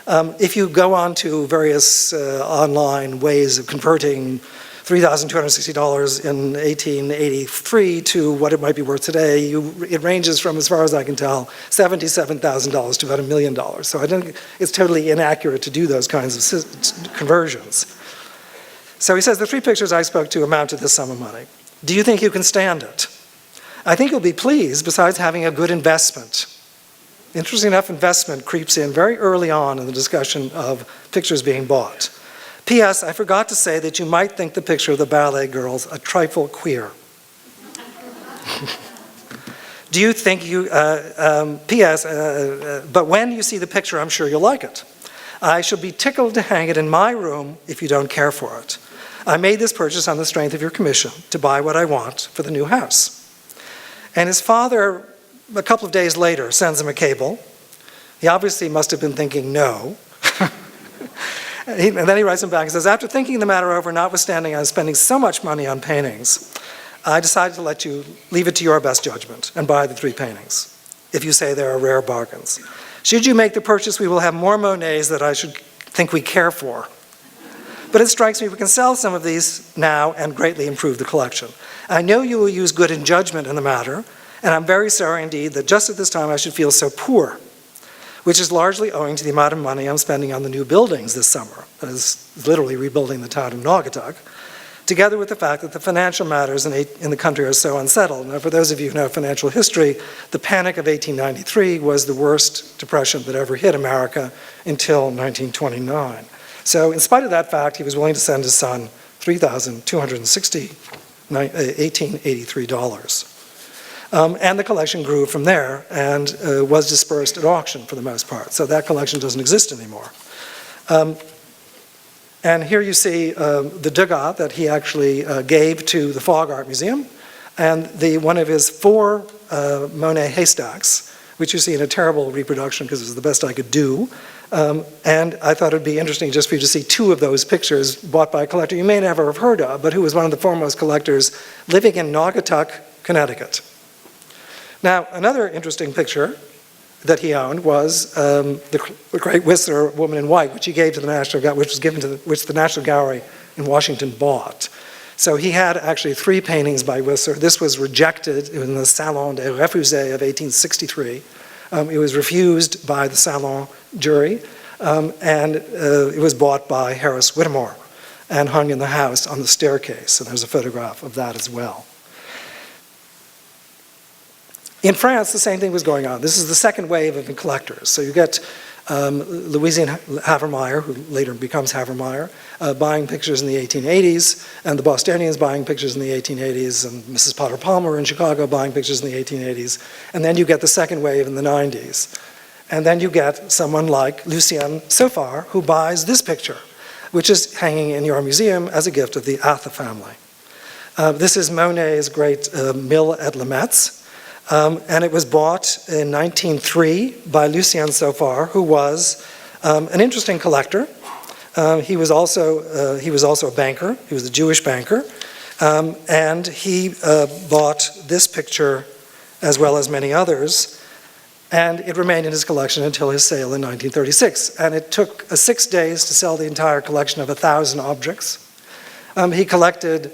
If you go on to various online ways of converting $3,260 in 1883 to what it might be worth today, it ranges from, as far as I can tell, $77,000 to about $1 million. So I don't think it's totally inaccurate to do those kinds of conversions. So he says, the 3 pictures I spoke to amount to this sum of money. Do you think you can stand it? I think you'll be pleased, besides having a good investment. Interesting enough, investment creeps in very early on in the discussion of pictures being bought. P.S. I forgot to say that you might think the picture of the ballet girls a trifle queer. Do you think you, P.S. But when you see the picture, I'm sure you'll like it. I shall be tickled to hang it in my room if you don't care for it. I made this purchase on the strength of your commission to buy what I want for the new house. And his father, a couple of days later, sends him a cable. He obviously must have been thinking no. And then he writes him back and says, after thinking the matter over, notwithstanding I was spending so much money on paintings, I decided to let you leave it to your best judgment and buy the 3 paintings, if you say they are rare bargains. Should you make the purchase, we will have more Monets that I should think we care for. But it strikes me we can sell some of these now and greatly improve the collection. I know you will use good judgment in the matter, and I'm very sorry indeed that just at this time I should feel so poor, which is largely owing to the amount of money I'm spending on the new buildings this summer, that is literally rebuilding the town of Naugatuck, together with the fact that the financial matters in the country are so unsettled. Now, for those of you who know financial history, the Panic of 1893 was the worst depression that ever hit America until 1929. So in spite of that fact, he was willing to send his son $3,263. And the collection grew from there and was dispersed at auction for the most part. So that collection doesn't exist anymore. And here you see the Degas that he actually gave to the Fogg Art Museum, and one of his 4 Monet haystacks, which you see in a terrible reproduction because it was the best I could do. And I thought it would be interesting just for you to see 2 of those pictures bought by a collector you may never have heard of, but who was one of the foremost collectors living in Naugatuck, Connecticut. Now, another interesting picture that he owned was the great Whistler Woman in White, which he gave to the National Gallery, which the National Gallery in Washington bought. So he had actually 3 paintings by Whistler. This was rejected in the Salon des Refusés of 1863. It was refused by the Salon jury, and it was bought by Harris Whittemore and hung in the house on the staircase. And there's a photograph of that as well. In France, the same thing was going on. This is the second wave of collectors. So you get Louisian Havermeyer, who later becomes Havermeyer, buying pictures in the 1880s, and the Bostonians buying pictures in the 1880s, and Mrs. Potter Palmer in Chicago buying pictures in the 1880s. And then you get the second wave in the 90s. And then you get someone like Lucien Schaefer, who buys this picture, which is hanging in your museum as a gift of the Atha family. This is Monet's great mill at Le Metz. And it was bought in 1903 by Lucien Schaefer, who was an interesting collector. He was also a banker. He was a Jewish banker. And he bought this picture as well as many others. And it remained in his collection until his sale in 1936. And it took 6 days to sell the entire collection of 1,000 objects. He collected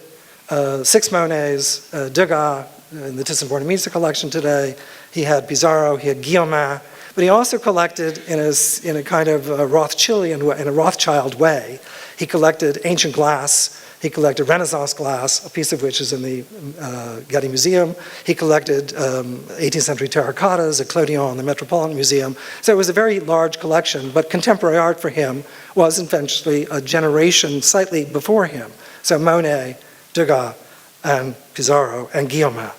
6 Monets, Degas, in the Thyssen-Bornemisza collection today. He had Pissarro, he had Guillaumin, but he also collected in a kind of Rothschild way. He collected ancient glass, he collected Renaissance glass, a piece of which is in the Getty Museum. He collected 18th century terracottas at Clodion in the Metropolitan Museum. So it was a very large collection, but contemporary art for him was eventually a generation slightly before him. So Monet, Degas, and Pissarro, and Guillaumin.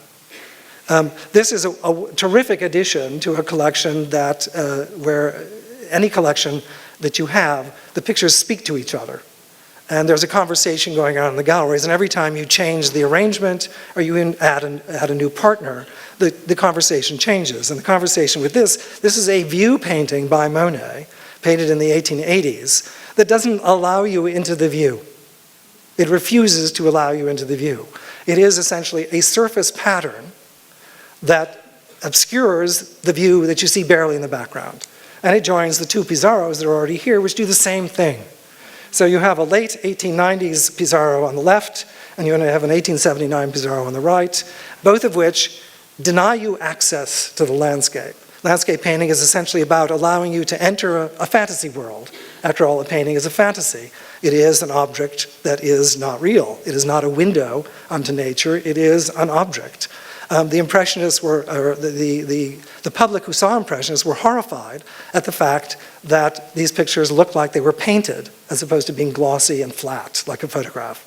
This is a terrific addition to a collection that, where any collection that you have, the pictures speak to each other. And there's a conversation going on in the galleries, and every time you change the arrangement or you add a new partner, the conversation changes. And the conversation with this is a view painting by Monet, painted in the 1880s, that doesn't allow you into the view. It refuses to allow you into the view. It is essentially a surface pattern that obscures the view that you see barely in the background. And it joins the 2 Pissarros that are already here, which do the same thing. So you have a late 1890s Pissarro on the left, and you have an 1879 Pissarro on the right, both of which deny you access to the landscape. Landscape painting is essentially about allowing you to enter a fantasy world. After all, a painting is a fantasy. It is an object that is not real. It is not a window onto nature. It is an object. The Impressionists were, or the public who saw Impressionists were horrified at the fact that these pictures looked like they were painted as opposed to being glossy and flat like a photograph.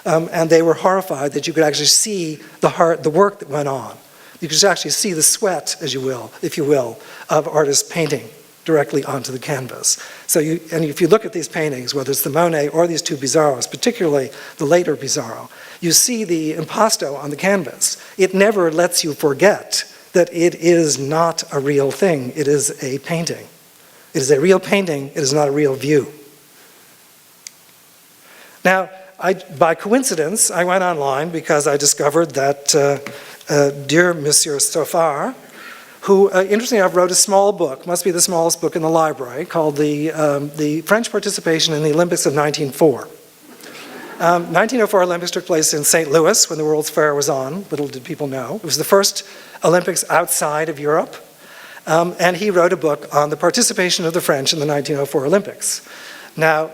And they were horrified that you could actually see the work that went on. You could actually see the sweat, as you will, if you will, of artists painting directly onto the canvas. So and if you look at these paintings, whether it's the Monet or these 2 Pissarros, particularly the later Pissarro, you see the impasto on the canvas. It never lets you forget that it is not a real thing. It is a painting. It is a real painting. It is not a real view. Now, by coincidence, I went online because I discovered that dear Monsieur Schaefer, who, interestingly enough, wrote a small book, must be the smallest book in the library, called the French Participation in the Olympics of 1904. 1904 Olympics took place in St. Louis when the World's Fair was on. Little did people know. It was the first Olympics outside of Europe. And he wrote a book on the participation of the French in the 1904 Olympics. Now,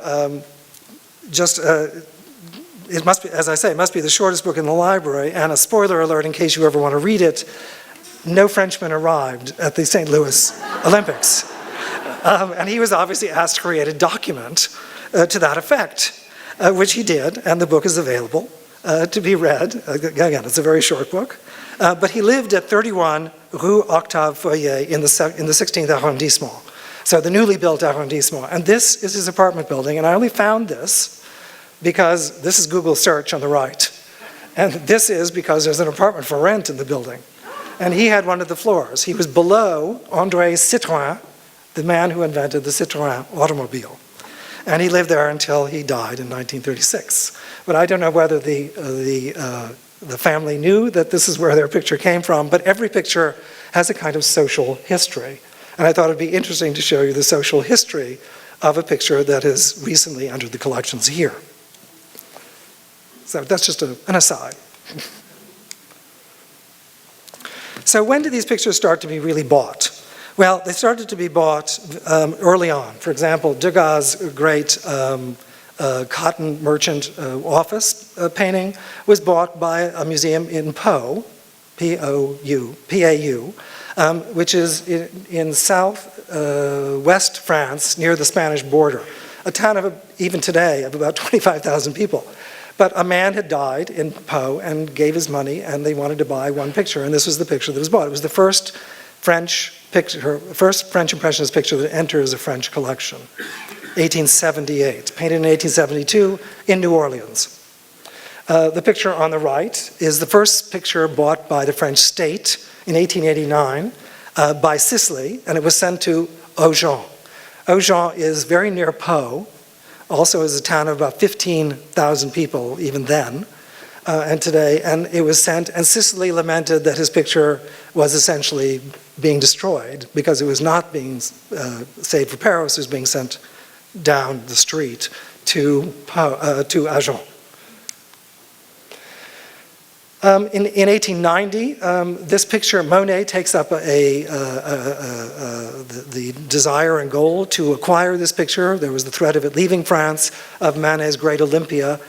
it must be, as I say, it must be the shortest book in the library, and a spoiler alert in case you ever want to read it, no Frenchman arrived at the St. Louis Olympics. And he was obviously asked to create a document to that effect, which he did, and the book is available to be read. Again, it's a very short book. But he lived at 31 Rue Octave Feuillet in the 16th arrondissement, so the newly built arrondissement. And this is his apartment building, and I only found this because this is Google search on the right. And this is because there's an apartment for rent in the building. And he had one of the floors. He was below André Citroën, the man who invented the Citroën automobile. And he lived there until he died in 1936. But I don't know whether the family knew that this is where their picture came from, but every picture has a kind of social history. And I thought it'd be interesting to show you the social history of a picture that has recently entered the collections here. So that's just an aside. So when did these pictures start to be really bought? Well, they started to be bought early on. For example, Degas' great cotton merchant office painting was bought by a museum in Po, P-A-U, which is in southwest France near the Spanish border. A town of, even today, of about 25,000 people. But a man had died in Po and gave his money, and they wanted to buy one picture, and this was the picture that was bought. It was the first French Impressionist picture that enters a French collection, 1878, painted in 1872 in New Orleans. The picture on the right is the first picture bought by the French state in 1889 by Sicily, and it was sent to Agen. Agen is very near Po, also is a town of about 15,000 people even then, and today, and it was sent, and Sicily lamented that his picture was essentially being destroyed because it was not being saved for Paris, it was being sent down the street to Agen. In 1890, this picture, Monet takes up the desire and goal to acquire this picture. There was the threat of it leaving France, of Manet's Great Olympia,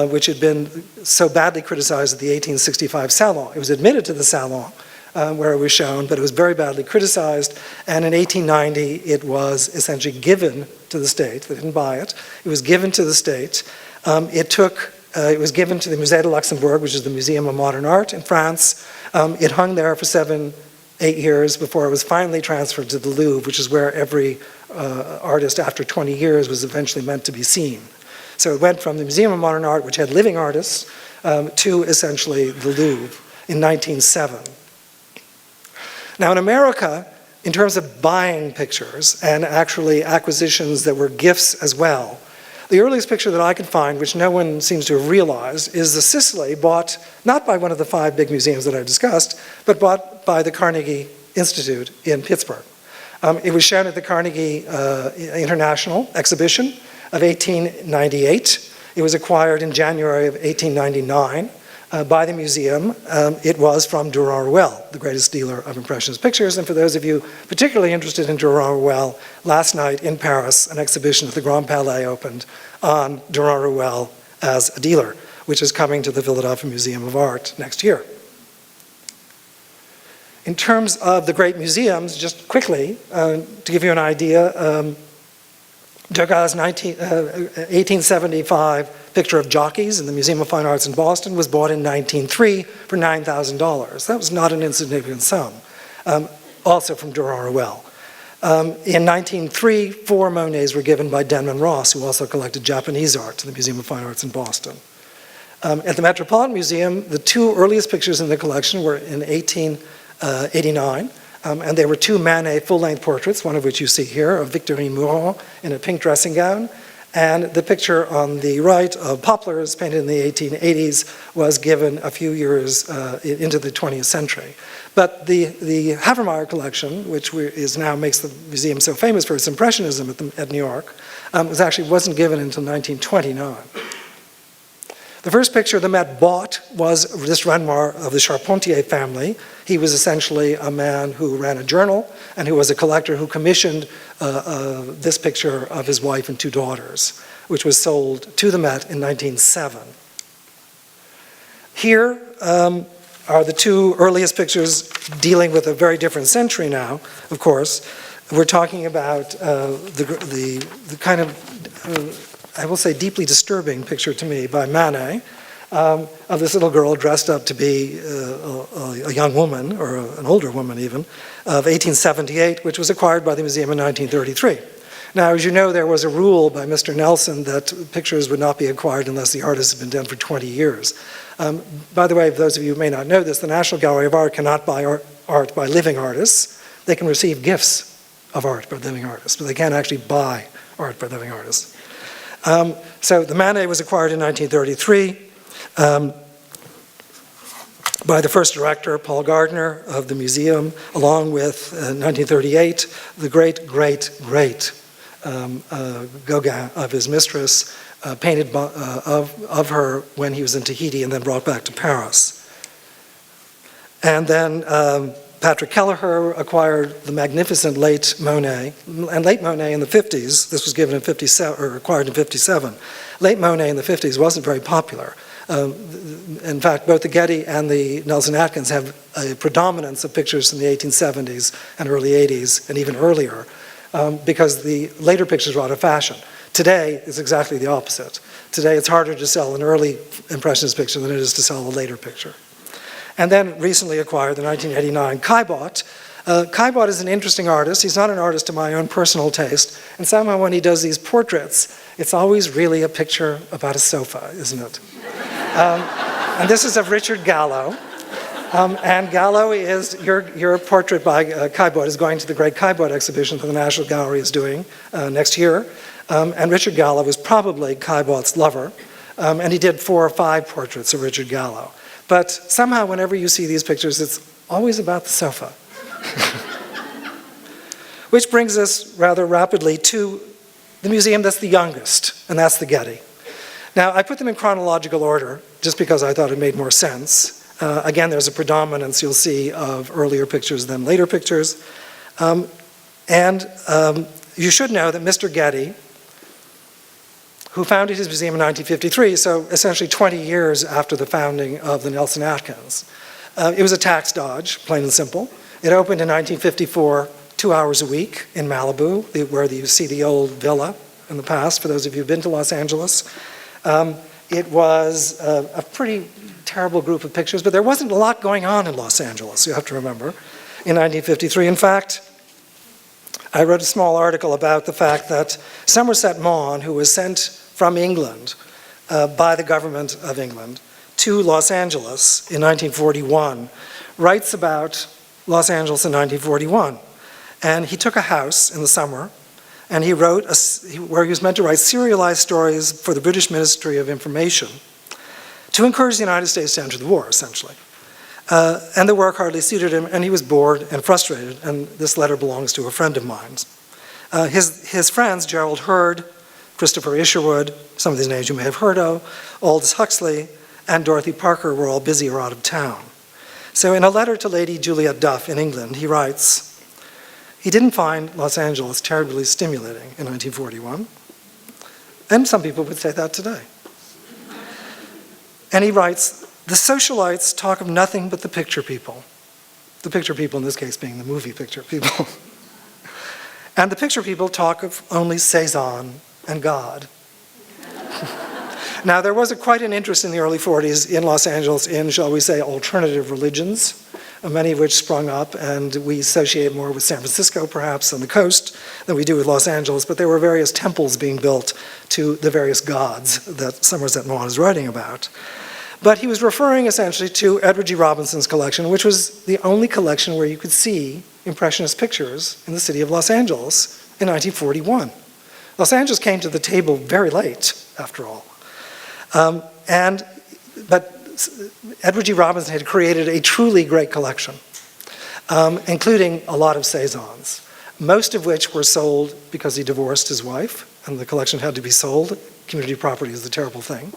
which had been so badly criticized at the 1865 Salon. It was admitted to the Salon, where it was shown, but it was very badly criticized. And in 1890, it was essentially given to the state. They didn't buy it. It was given to the state. It was given to the Musée de Luxembourg, which is the Museum of Modern Art in France. It hung there for 7-8 years before it was finally transferred to the Louvre, which is where every artist after 20 years was eventually meant to be seen. So it went from the Museum of Modern Art, which had living artists, to essentially the Louvre in 1907. Now in America, in terms of buying pictures and actually acquisitions that were gifts as well, the earliest picture that I could find, which no one seems to have realized, is the Sicily bought not by one of the 5 big museums that I discussed, but bought by the Carnegie Institute in Pittsburgh. It was shown at the Carnegie International Exhibition of 1898. It was acquired in January of 1899 by the museum. It was from Durand-Ruel, the greatest dealer of Impressionist pictures. And for those of you particularly interested in Durand-Ruel, last night in Paris, an exhibition at the Grand Palais opened on Durand-Ruel as a dealer, which is coming to the Philadelphia Museum of Art next year. In terms of the great museums, just quickly, to give you an idea, Degas' 1875 picture of jockeys in the Museum of Fine Arts in Boston was bought in 1903 for $9,000. That was not an insignificant sum, also from Durand-Ruel. In 1903, 4 Monets were given by Denman Ross, who also collected Japanese art, to the Museum of Fine Arts in Boston. At the Metropolitan Museum, the 2 earliest pictures in the collection were in 1889. And there were 2 Manet full-length portraits, one of which you see here, of Victorine Mourant in a pink dressing gown. And the picture on the right of Poplars, painted in the 1880s, was given a few years into the 20th century. But the Havermeyer collection, which now makes the museum so famous for its Impressionism at New York, wasn't given until 1929. The first picture the Met bought was this Renoir of the Charpentier family. He was essentially a man who ran a journal and who was a collector who commissioned this picture of his wife and 2 daughters, which was sold to the Met in 1907. Here are the 2 earliest pictures dealing with a very different century now, of course. We're talking about the kind of I will say deeply disturbing picture to me by Manet of this little girl dressed up to be a young woman, or an older woman even, of 1878, which was acquired by the museum in 1933. Now, as you know, there was a rule by Mr. Nelson that pictures would not be acquired unless the artist had been dead for 20 years. By the way, for those of you who may not know this, the National Gallery of Art cannot buy art by living artists. They can receive gifts of art by living artists, but they can't actually buy art by living artists. So the Manet was acquired in 1933 by the first director, Paul Gardner, of the museum, along with, in 1938, the great Gauguin of his mistress, painted of her when he was in Tahiti and then brought back to Paris. And then Patrick Kelleher acquired the magnificent late Monet, and late Monet in the 50s, this was given in 57, or acquired in 57. Late Monet in the 50s wasn't very popular. In fact, both the Getty and the Nelson-Atkins have a predominance of pictures from the 1870s and early 80s, and even earlier, because the later pictures were out of fashion. Today is exactly the opposite. Today it's harder to sell an early Impressionist picture than it is to sell a later picture. And then recently acquired the 1989 Caillebotte. Caillebotte is an interesting artist. He's not an artist to my own personal taste. And somehow when he does these portraits, it's always really a picture about a sofa, isn't it? And this is of Richard Gallo. And Gallo is, your portrait by Caillebotte is going to the great Caillebotte exhibition that the National Gallery is doing next year. And Richard Gallo was probably Caillebotte's lover. And he did 4 or 5 portraits of Richard Gallo. But somehow whenever you see these pictures, it's always about the sofa. Which brings us rather rapidly to the museum that's the youngest, and that's the Getty. Now, I put them in chronological order just because I thought it made more sense. Again, there's a predominance, you'll see, of earlier pictures than later pictures. You should know that Mr. Getty, who founded his museum in 1953, so essentially 20 years after the founding of the Nelson-Atkins. It was a tax dodge, plain and simple. It opened in 1954, 2 hours a week in Malibu, where you see the old villa in the past, for those of you who've been to Los Angeles. It was a pretty terrible group of pictures, but there wasn't a lot going on in Los Angeles, you have to remember, in 1953. In fact, I wrote a small article about the fact that Somerset Maugham, who was sent from England by the government of England to Los Angeles in 1941, writes about Los Angeles in 1941. And he took a house in the summer, and he wrote, where he was meant to write serialized stories for the British Ministry of Information to encourage the United States to enter the war, essentially. And the work hardly suited him, and he was bored and frustrated, and this letter belongs to a friend of mine. His friends, Gerald Hurd, Christopher Isherwood, some of these names you may have heard of, Aldous Huxley, and Dorothy Parker were all busy or out of town. So in a letter to Lady Juliet Duff in England, he writes, he didn't find Los Angeles terribly stimulating in 1941, and some people would say that today. And he writes, the socialites talk of nothing but the picture people. The picture people in this case being the movie picture people. And the picture people talk of only Cezanne and God. Now, there was quite an interest in the early 40s in Los Angeles in, shall we say, alternative religions, many of which sprung up, and we associate more with San Francisco, perhaps, on the coast than we do with Los Angeles, but there were various temples being built to the various gods that Somerset Maugham is writing about. But he was referring essentially to Edward G. Robinson's collection, which was the only collection where you could see Impressionist pictures in the city of Los Angeles in 1941. Los Angeles came to the table very late, after all. But Edward G. Robinson had created a truly great collection, including a lot of Cezannes, most of which were sold because he divorced his wife, and the collection had to be sold. Community property is a terrible thing.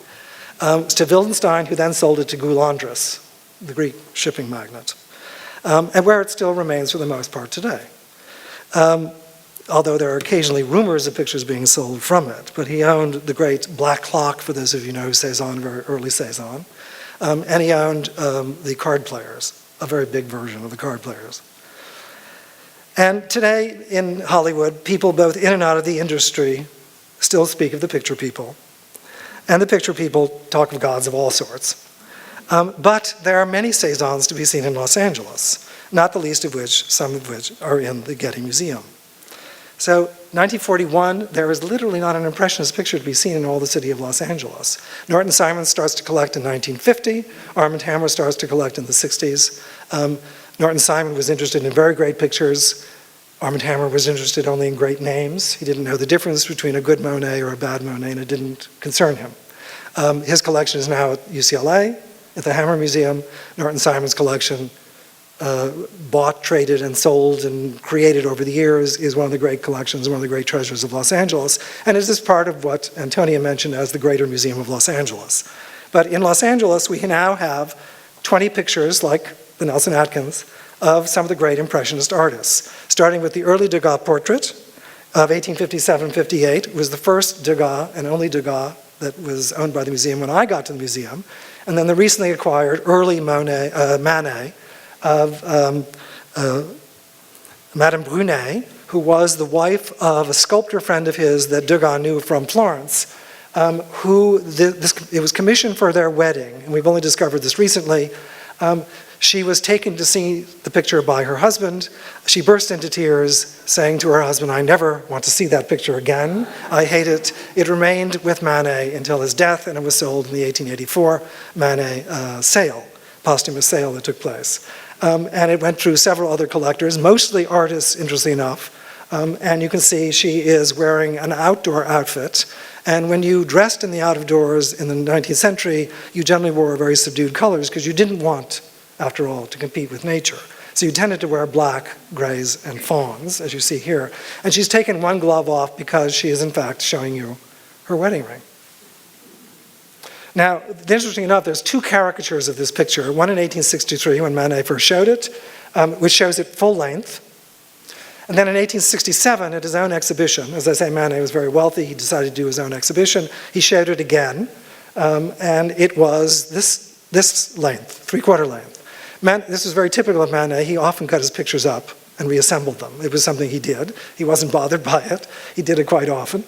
To Wildenstein, who then sold it to Goulandris, the Greek shipping magnate, and where it still remains for the most part today. Although there are occasionally rumors of pictures being sold from it. But he owned the great Black Clock, for those of you who know Cezanne, very early Cezanne. And he owned the card players, a very big version of the card players. And today in Hollywood, people both in and out of the industry still speak of the picture people. And the picture people talk of gods of all sorts. But there are many Cezannes to be seen in Los Angeles, not the least of which, some of which are in the Getty Museum. So 1941, there is literally not an Impressionist picture to be seen in all the city of Los Angeles. Norton Simon starts to collect in 1950. Armand Hammer starts to collect in the 60s. Norton Simon was interested in very great pictures. Armand Hammer was interested only in great names. He didn't know the difference between a good Monet or a bad Monet, and it didn't concern him. His collection is now at UCLA, at the Hammer Museum. Norton Simon's collection, bought, traded, and sold and created over the years, is one of the great collections, one of the great treasures of Los Angeles, and is this part of what Antonia mentioned as the Greater Museum of Los Angeles. But in Los Angeles, we now have 20 pictures, like the Nelson-Atkins, of some of the great Impressionist artists, starting with the early Degas portrait of 1857-58, was the first Degas and only Degas that was owned by the museum when I got to the museum, and then the recently acquired early Manet of Madame Brunet, who was the wife of a sculptor friend of his that Degas knew from Florence, it was commissioned for their wedding, and we've only discovered this recently. She was taken to see the picture by her husband. She burst into tears, saying to her husband, "I never want to see that picture again. I hate it." It remained with Manet until his death, and it was sold in the 1884 Manet sale, posthumous sale that took place. And it went through several other collectors, mostly artists, interestingly enough. And you can see she is wearing an outdoor outfit. And when you dressed in the out of doors in the 19th century, you generally wore very subdued colors because you didn't want, after all, to compete with nature. So you tended to wear black, grays, and fawns, as you see here. And she's taken one glove off because she is, in fact, showing you her wedding ring. Now, interesting enough, there's two caricatures of this picture. One in 1863, when Manet first showed it, which shows it full length. And then in 1867, at his own exhibition, as I say, Manet was very wealthy, he decided to do his own exhibition. He showed it again, and it was this length, 3/4 length. This was very typical of Manet. He often cut his pictures up and reassembled them. It was something he did. He wasn't bothered by it. He did it quite often.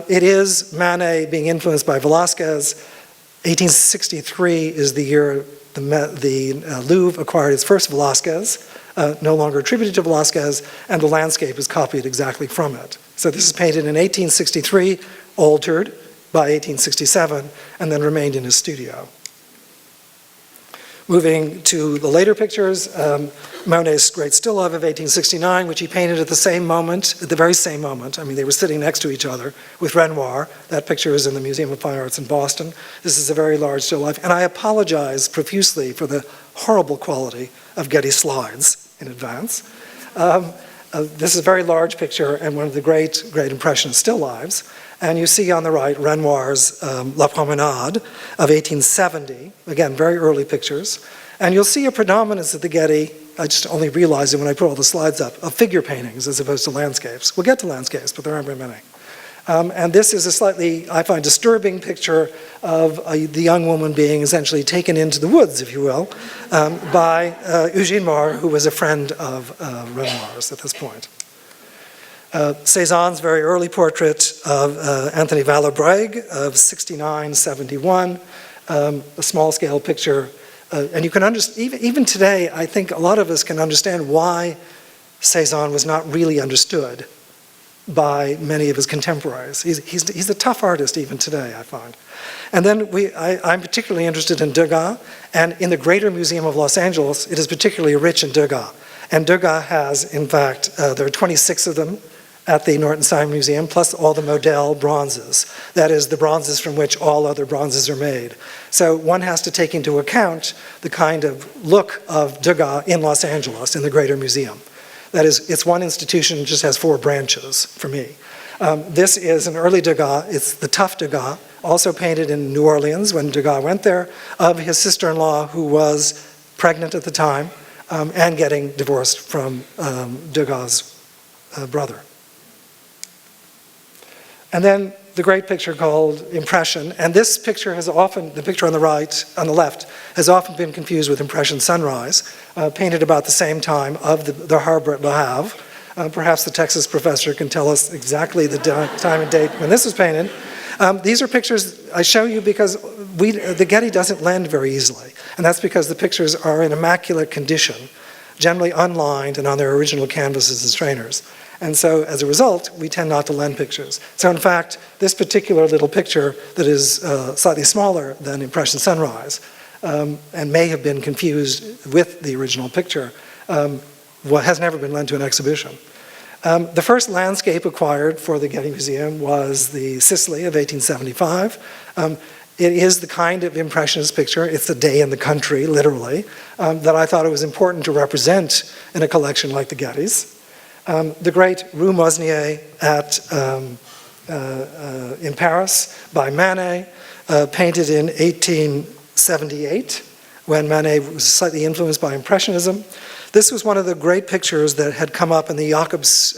It is Manet being influenced by Velázquez. 1863 is the year the Louvre acquired its first Velázquez, no longer attributed to Velázquez, and the landscape is copied exactly from it. So this is painted in 1863, altered by 1867, and then remained in his studio. Moving to the later pictures, Monet's great still life of 1869, which he painted at the same moment, at the very same moment. I mean, they were sitting next to each other with Renoir. That picture is in the Museum of Fine Arts in Boston. This is a very large still life. And I apologize profusely for the horrible quality of Getty slides in advance. This is a very large picture and one of the great Impressionist still lives. And you see on the right Renoir's La Promenade of 1870. Again, very early pictures. And you'll see a predominance at the Getty, I just only realized it when I put all the slides up, of figure paintings as opposed to landscapes. We'll get to landscapes, but there aren't very many. And this is a slightly, I find, disturbing picture of the young woman being essentially taken into the woods, if you will, by Eugene Moore, who was a friend of Renoir's at this point. Cézanne's very early portrait of Anthony Vallabrègue of 69-71, a small-scale picture. And you can understand, even today, I think a lot of us can understand why Cézanne was not really understood by many of his contemporaries. He's a tough artist even today, I find. And then I'm particularly interested in Degas, and in the Greater Museum of Los Angeles, it is particularly rich in Degas. And Degas has, in fact, there are 26 of them at the Norton-Simon Museum, plus all the Model bronzes. That is, the bronzes from which all other bronzes are made. So one has to take into account the kind of look of Degas in Los Angeles, in the Greater Museum. That is, it's one institution, just has 4 branches for me. This is an early Degas. It's the tough Degas, also painted in New Orleans when Degas went there, of his sister-in-law who was pregnant at the time and getting divorced from Degas' brother. And then the great picture called Impression, and this picture has often, the picture on the right, on the left, has often been confused with Impression Sunrise, painted about the same time of the harbor at Le Havre. Perhaps the Texas professor can tell us exactly the time and date when this was painted. These are pictures I show you because the Getty doesn't lend very easily, and that's because the pictures are in immaculate condition, generally unlined and on their original canvases and strainers. And so, as a result, we tend not to lend pictures. So in fact, this particular little picture that is slightly smaller than Impression Sunrise and may have been confused with the original picture has never been lent to an exhibition. The first landscape acquired for the Getty Museum was the Sicily of 1875. It is the kind of Impressionist picture, it's a day in the country, literally, that I thought it was important to represent in a collection like the Getty's. The great Rue Mosnier in Paris by Manet, painted in 1878, when Manet was slightly influenced by Impressionism. This was one of the great pictures that had come up in the Jacobs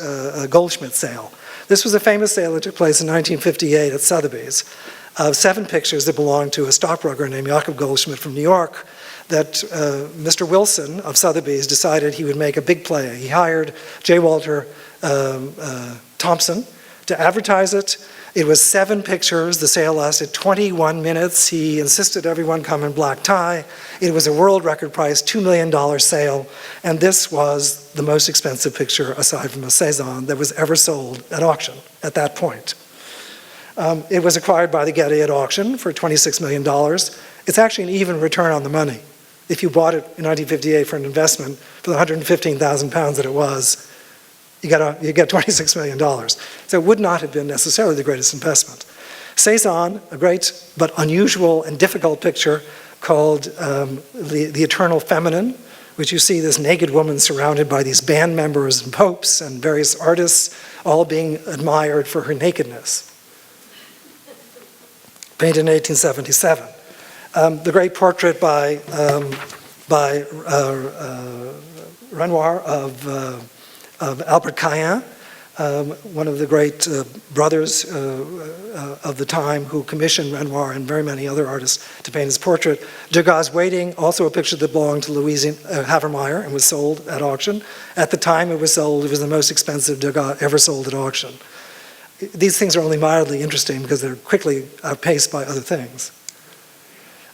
Goldschmidt sale. This was a famous sale that took place in 1958 at Sotheby's. of 7 pictures that belonged to a stockbroker named Jakob Goldschmidt from New York that Mr. Wilson of Sotheby's decided he would make a big play. He hired J. Walter Thompson to advertise it. It was 7 pictures. The sale lasted 21 minutes. He insisted everyone come in black tie. It was a world record price, $2 million sale, and this was the most expensive picture, aside from a Cezanne, that was ever sold at auction at that point. It was acquired by the Getty at auction for $26 million. It's actually an even return on the money. If you bought it in 1958 for an investment for the 115,000 pounds that it was, you get $26 million. So it would not have been necessarily the greatest investment. Cezanne, a great but unusual and difficult picture called the Eternal Feminine, which you see this naked woman surrounded by these band members and popes and various artists, all being admired for her nakedness. Painted in 1877. The great portrait by Renoir of Albert Cahen, one of the great brothers of the time who commissioned Renoir and very many other artists to paint his portrait. Degas' Waiting, also a picture that belonged to Louise Havermeyer and was sold at auction. At the time it was sold, it was the most expensive Degas ever sold at auction. These things are only mildly interesting because they're quickly outpaced by other things.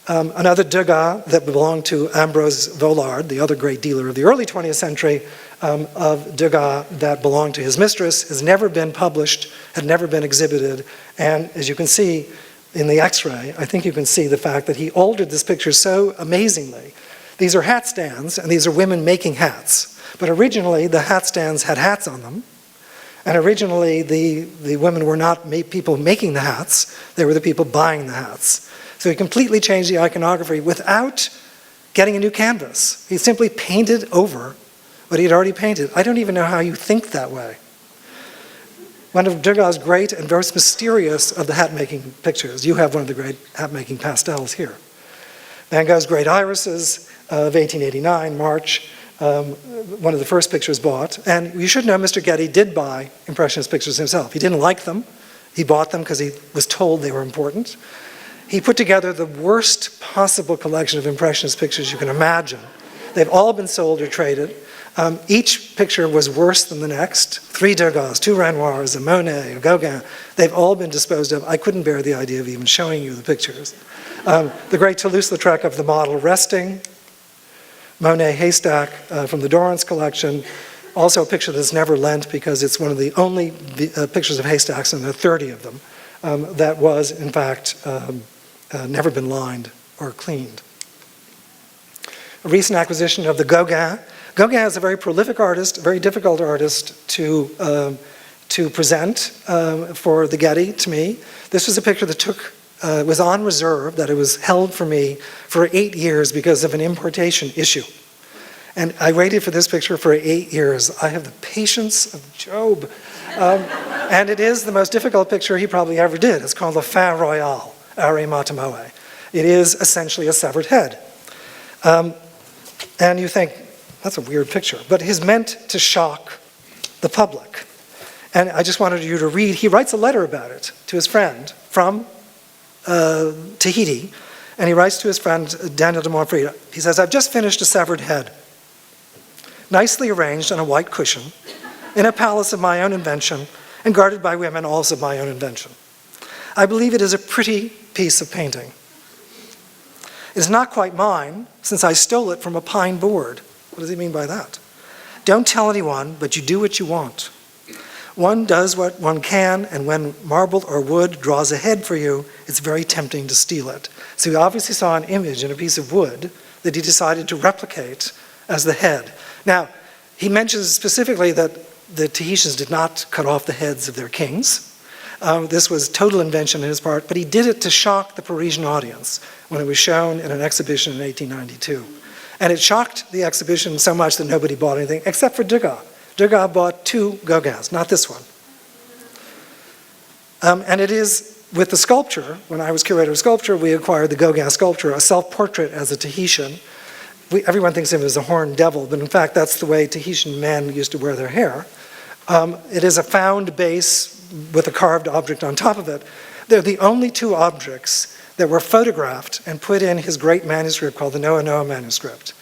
Another Degas that belonged to Ambrose Vollard, the other great dealer of the early 20th century, of Degas that belonged to his mistress, has never been published, had never been exhibited, and as you can see in the X-ray, I think you can see the fact that he altered this picture so amazingly. These are hat stands, and these are women making hats, but originally the hat stands had hats on them, and originally the women were not people making the hats, they were the people buying the hats. So he completely changed the iconography without getting a new canvas. He simply painted over what he had already painted. I don't even know how you think that way. One of Degas' great and very mysterious of the hat-making pictures. You have one of the great hat-making pastels here. Van Gogh's Great Irises of 1889, March, one of the first pictures bought. And you should know Mr. Getty did buy Impressionist pictures himself. He didn't like them. He bought them because he was told they were important. He put together the worst possible collection of Impressionist pictures you can imagine. They've all been sold or traded. Each picture was worse than the next. 3 Degas, 2 Renoirs, a Monet, a Gauguin. They've all been disposed of. I couldn't bear the idea of even showing you the pictures. The great Toulouse-Lautrec of the model resting. Monet Haystack from the Dorrance collection. Also a picture that's never lent because it's one of the only pictures of haystacks, and there are 30 of them, that was, in fact, never been lined or cleaned. A recent acquisition of the Gauguin. Gauguin is a very prolific artist, a very difficult artist to present for the Getty to me. This was a picture that was on reserve, that it was held for me for 8 years because of an importation issue. And I waited for this picture for 8 years. I have the patience of Job. And it is the most difficult picture he probably ever did. It's called the Fin Royal, Are Matamoe. It is essentially a severed head. And you think, that's a weird picture, but it is meant to shock the public. And I just wanted you to read, he writes a letter about it to his friend from Tahiti, and he writes to his friend Daniel de Montfort. He says, I've just finished a severed head, nicely arranged on a white cushion, in a palace of my own invention, and guarded by women also of my own invention. I believe it is a pretty piece of painting. It is not quite mine, since I stole it from a pine board. What does he mean by that? Don't tell anyone, but you do what you want. One does what one can, and when marble or wood draws a head for you, it's very tempting to steal it. So he obviously saw an image in a piece of wood that he decided to replicate as the head. Now, he mentions specifically that the Tahitians did not cut off the heads of their kings. This was total invention on his part, but he did it to shock the Parisian audience when it was shown in an exhibition in 1892. And it shocked the exhibition so much that nobody bought anything except for Degas. Degas bought 2 Gauguins, not this one. And it is with the sculpture, when I was curator of sculpture, we acquired the Gauguin sculpture, a self-portrait as a Tahitian. Everyone thinks of him as a horned devil, but in fact that's the way Tahitian men used to wear their hair. It is a found base with a carved object on top of it. They're the only two objects that were photographed and put in his great manuscript called the Noah Noah manuscript,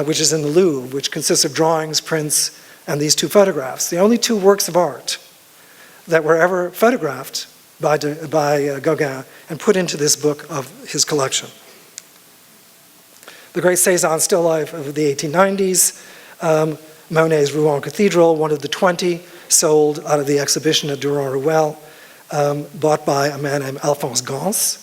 which is in the Louvre, which consists of drawings, prints, and these two photographs. The only two works of art that were ever photographed by Gauguin and put into this book of his collection. The great Cézanne still life of the 1890s, Monet's Rouen Cathedral, one of the 20 sold out of the exhibition at Durand-Ruel, bought by a man named Alphonse Gans.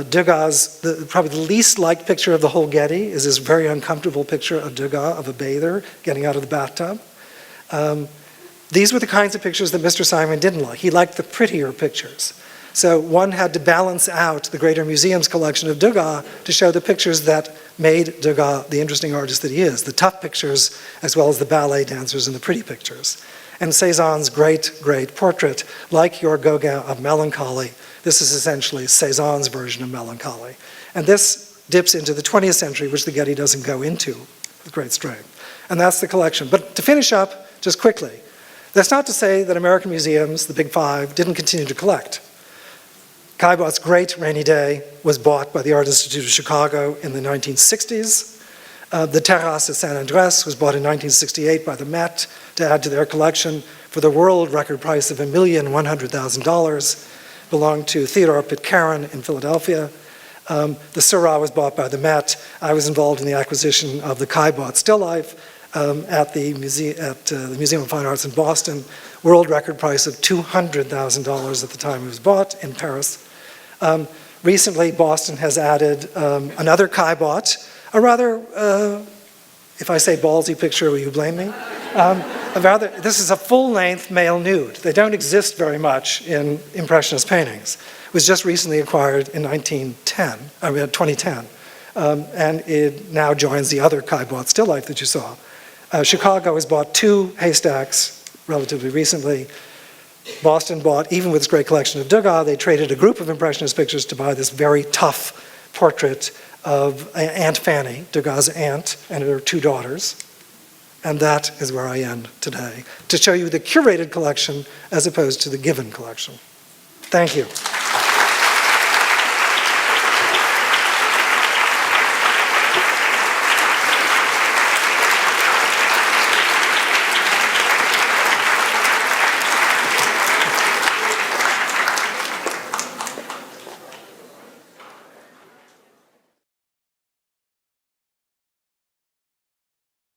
Degas, probably the least liked picture of the whole Getty is this very uncomfortable picture of Degas, of a bather getting out of the bathtub. These were the kinds of pictures that Mr. Simon didn't like. He liked the prettier pictures. So one had to balance out the greater museum's collection of Degas to show the pictures that made Degas the interesting artist that he is, the tough pictures as well as the ballet dancers and the pretty pictures. And Cézanne's great, great portrait, like your Gauguin of melancholy, this is essentially Cézanne's version of melancholy. And this dips into the 20th century, which the Getty doesn't go into with great strength. And that's the collection. But to finish up, just quickly, that's not to say that American museums, the Big Five, didn't continue to collect. Caillebot's great Rainy Day was bought by the Art Institute of Chicago in the 1960s. The Terrasse at Saint Andrés was bought in 1968 by the Met to add to their collection for the world record price of $1,100,000. Belonged to Theodore Pitcairn in Philadelphia. The Seurat was bought by the Met. I was involved in the acquisition of the Caillebot still life at the Museum of Fine Arts in Boston. World record price of $200,000 at the time it was bought in Paris. Recently, Boston has added another Caillebot, a rather, if I say ballsy picture, will you blame me? This is a full-length male nude. They don't exist very much in Impressionist paintings. It was just recently acquired in 2010, and it now joins the other Caillebot still life that you saw. Chicago has bought two haystacks relatively recently. Boston bought, even with its great collection of Degas, they traded a group of Impressionist pictures to buy this very tough portrait of Aunt Fanny, Degas' aunt, and her two daughters. And that is where I end today, to show you the curated collection as opposed to the given collection. Thank you.